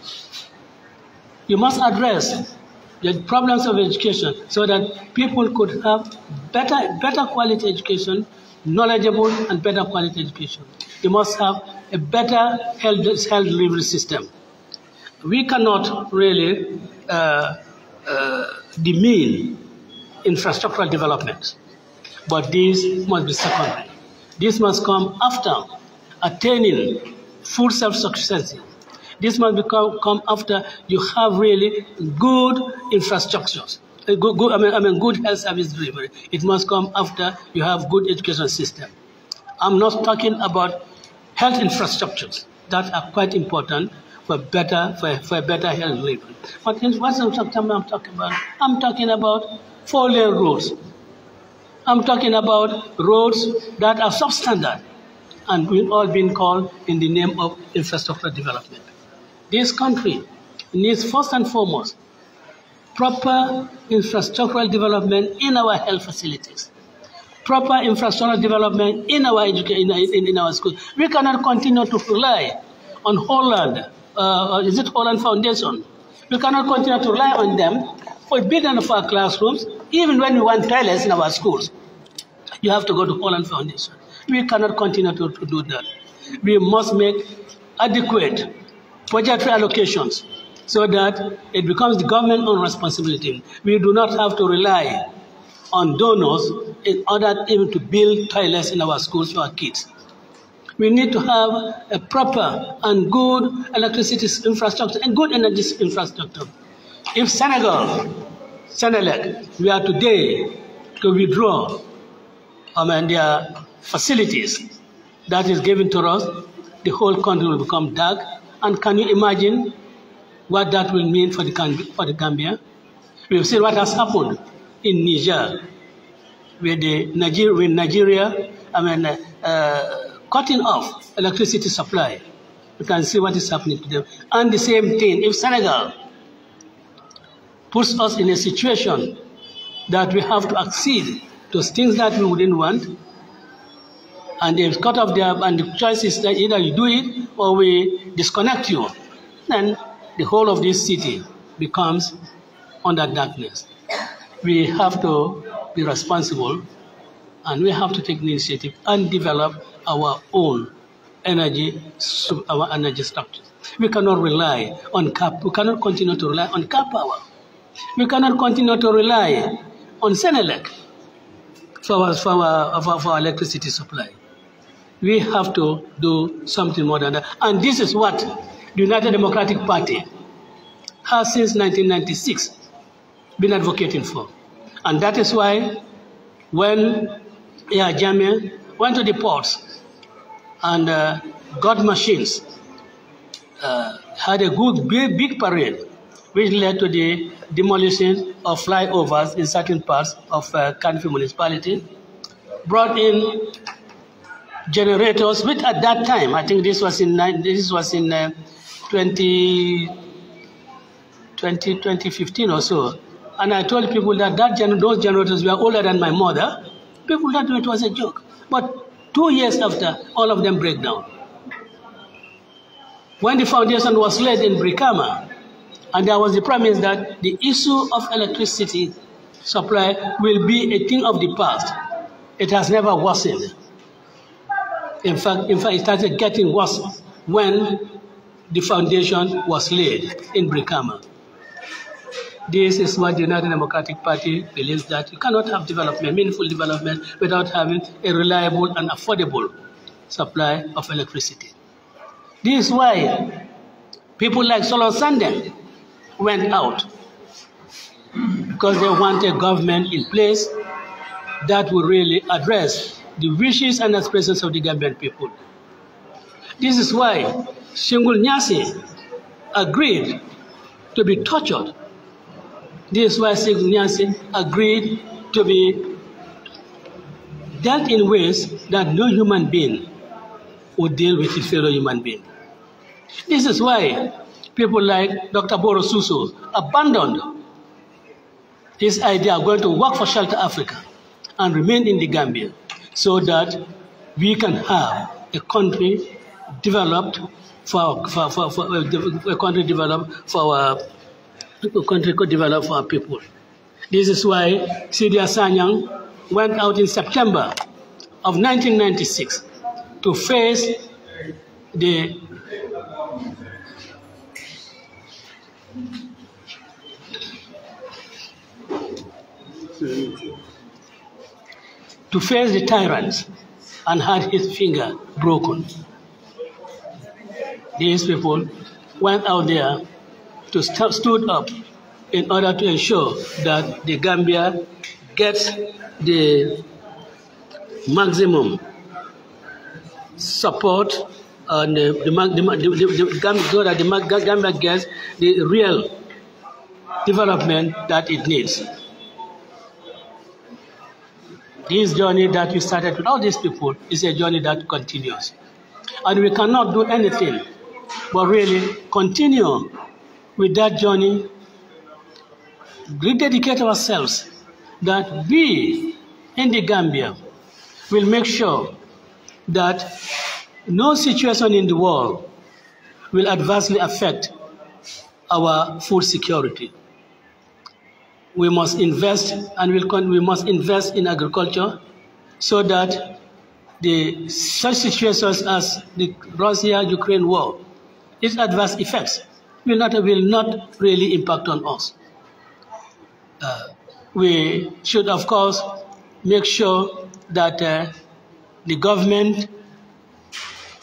Speaker 7: You must address the problems of education so that people could have better quality education, knowledgeable and better quality education. You must have a better health delivery system. We cannot really demean infrastructural development, but this must be secondary. This must come after attaining food self-sufficiency. This must come after you have really good infrastructures, good health service delivery. It must come after you have good education system. I'm not talking about health infrastructures that are quite important for better health delivery. But what I'm talking about? I'm talking about 4-lane roads. I'm talking about roads that are substandard and we've all been called in the name of infrastructure development. This country needs first and foremost proper infrastructural development in our health facilities, proper infrastructural development in our education, in our schools. We cannot continue to rely on Holland, Holland Foundation. We cannot continue to rely on them for building of our classrooms, even when we want toilets in our schools. You have to go to Holland Foundation. We cannot continue to do that. We must make adequate budgetary allocations so that it becomes the government-owned responsibility. We do not have to rely on donors in order even to build toilets in our schools for our kids. We need to have a proper and good electricity infrastructure and good energy infrastructure. If Senelec, were today to withdraw their facilities that is given to us, the whole country will become dark. And can you imagine what that will mean for the Gambia? We've seen what has happened in Niger, with Nigeria, cutting off electricity supply. You can see what is happening to them. And the same thing, if Senegal puts us in a situation that we have to accede to things that we wouldn't want, and they've cut off and the choice is that either you do it or we disconnect you, then the whole of this city becomes under darkness. We have to be responsible and we have to take initiative and develop our own energy structures. We cannot rely on we cannot continue to rely on cap power. We cannot continue to rely on Senelec for our electricity supply. We have to do something more than that. And this is what the United Democratic Party has since 1996 been advocating for. And that is why when Jammeh went to the ports and got machines, had a good big parade, which led to the demolition of flyovers in certain parts of Kanteh municipality, brought in generators, which at that time, I think this was in 2015 or so, and I told people that those generators were older than my mother. People thought it was a joke. But 2 years after, all of them break down. When the foundation was laid in Brikama, and there was the promise that the issue of electricity supply will be a thing of the past, it has never worsened. In fact, it started getting worse when the foundation was laid in Brikama. This is what the United Democratic Party believes, that you cannot have development, meaningful development, without having a reliable and affordable supply of electricity. This is why people like Solo Sandeng went out, because they want a government in place that will really address the wishes and aspirations of the Gambian people. This is why Shingul Nyasi agreed to be tortured. This is why Shingul Nyasi agreed to be dealt in ways that no human being would deal with his fellow human being. This is why people like Dr. Boro Suso abandoned this idea of going to work for Shelter Africa and remain in the Gambia so that we can have a country developed for our people. This is why Sidia Sanyang went out in September of 1996 to face the tyrants and had his finger broken. These people went out there to stood up in order to ensure that the Gambia gets the maximum support and the Gambia gets the real development that it needs. This journey that we started with all these people is a journey that continues. And we cannot do anything but really continue with that journey, rededicate ourselves that we in the Gambia will make sure that no situation in the world will adversely affect our food security. We must invest, and we must invest in agriculture so that such situations as the Russia-Ukraine war, its adverse effects will not really impact on us. We should, of course, make sure that the government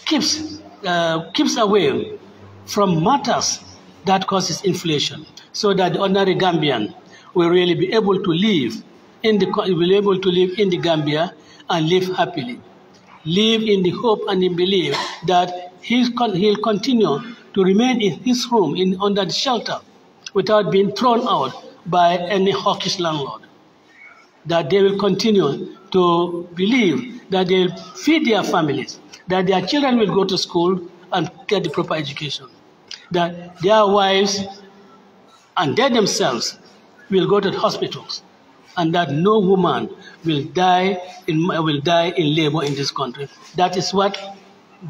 Speaker 7: keeps away from matters that causes inflation, so that the ordinary Gambian will really be able to live in the Gambia and live happily, live in the hope and in belief that he'll continue to remain in his room under the shelter without being thrown out by any hawkish landlord, that they will continue to believe that they'll feed their families, that their children will go to school and get the proper education, that their wives and they themselves will go to the hospitals, and that no woman will die in labor in this country. That is why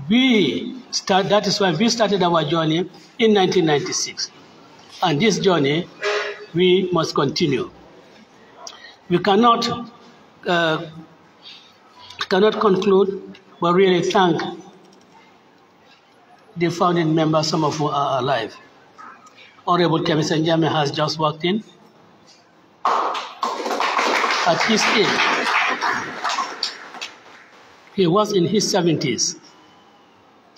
Speaker 7: we started our journey in 1996. And this journey, we must continue. We cannot conclude, but really thank the founding members, some of whom are alive. Honorable 𝒂𝒄𝒄𝒏𝒆𝒍 has just walked in. At his age, he was in his 70s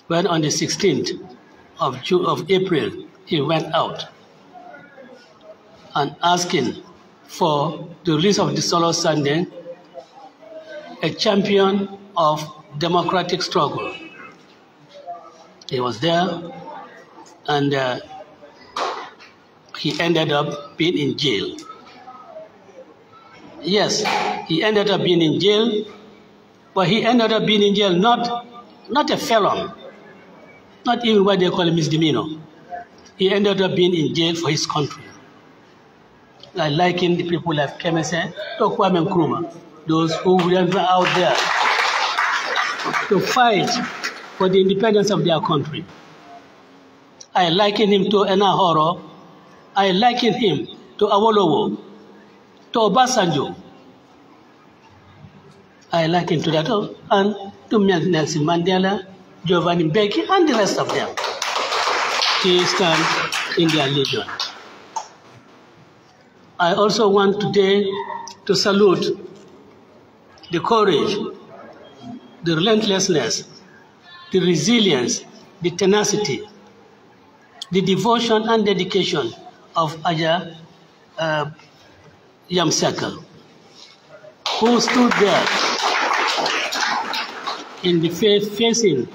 Speaker 7: when on the 16th of April, he went out and asking for the release of the solo Sunday, a champion of democratic struggle. He was there, and he ended up being in jail. Yes, he ended up being in jail, but he ended up being in jail not a felon, not even what they call a misdemeanor. He ended up being in jail for his country. I liken the people like 𝒂𝒄𝒄𝒏𝒄𝒄, those who went out there to fight for the independence of their country. I liken him to Enahoro. I liken him to Awolowo, to Obasanjo. I liken to that, and to Nelson Mandela, Giovanni Mbeki, and the rest of them. They stand in their legion. I also want today to salute the courage, the relentlessness, the resilience, the tenacity, the devotion and dedication of Aja Yamseka, who stood there in the facing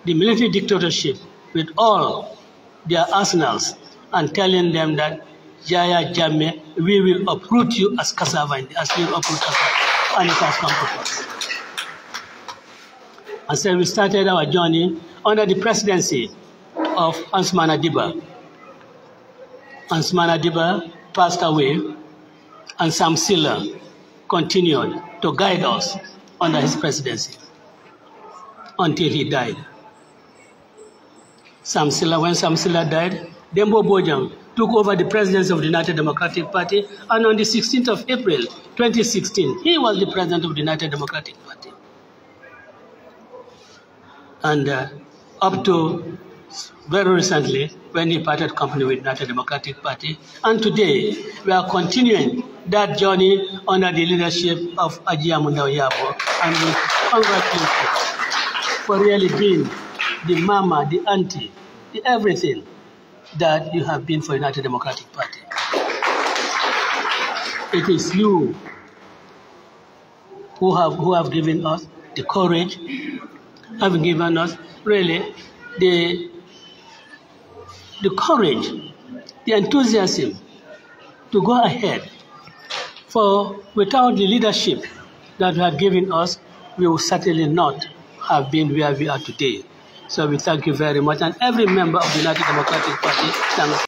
Speaker 7: the military dictatorship with all their arsenals and telling them that Yaya Jammeh, we will uproot you as cassava, as we uproot cassava. and it has come to pass. And so we started our journey under the presidency of Ansman Adiba. Ansman Adiba passed away, and 𝒐𝒊𝒏 continued to guide us under his presidency until he died. When 𝒐𝒊𝒏 died, Dembo Bojang took over the presidency of the United Democratic Party, and on the 16th of April 2016, he was the president of the United Democratic Party. And up to very recently, when he parted company with the United Democratic Party, and today we are continuing that journey under the leadership of Ajia Mundao-Yabo, and we congratulate you for really being the mama, the auntie, the everything that you have been for United Democratic Party. It is you who have given us the courage, have given us really the courage, the enthusiasm to go ahead. For without the leadership that you have given us, we will certainly not have been where we are today. So we thank you very much, and every member of the United Democratic Party thanks.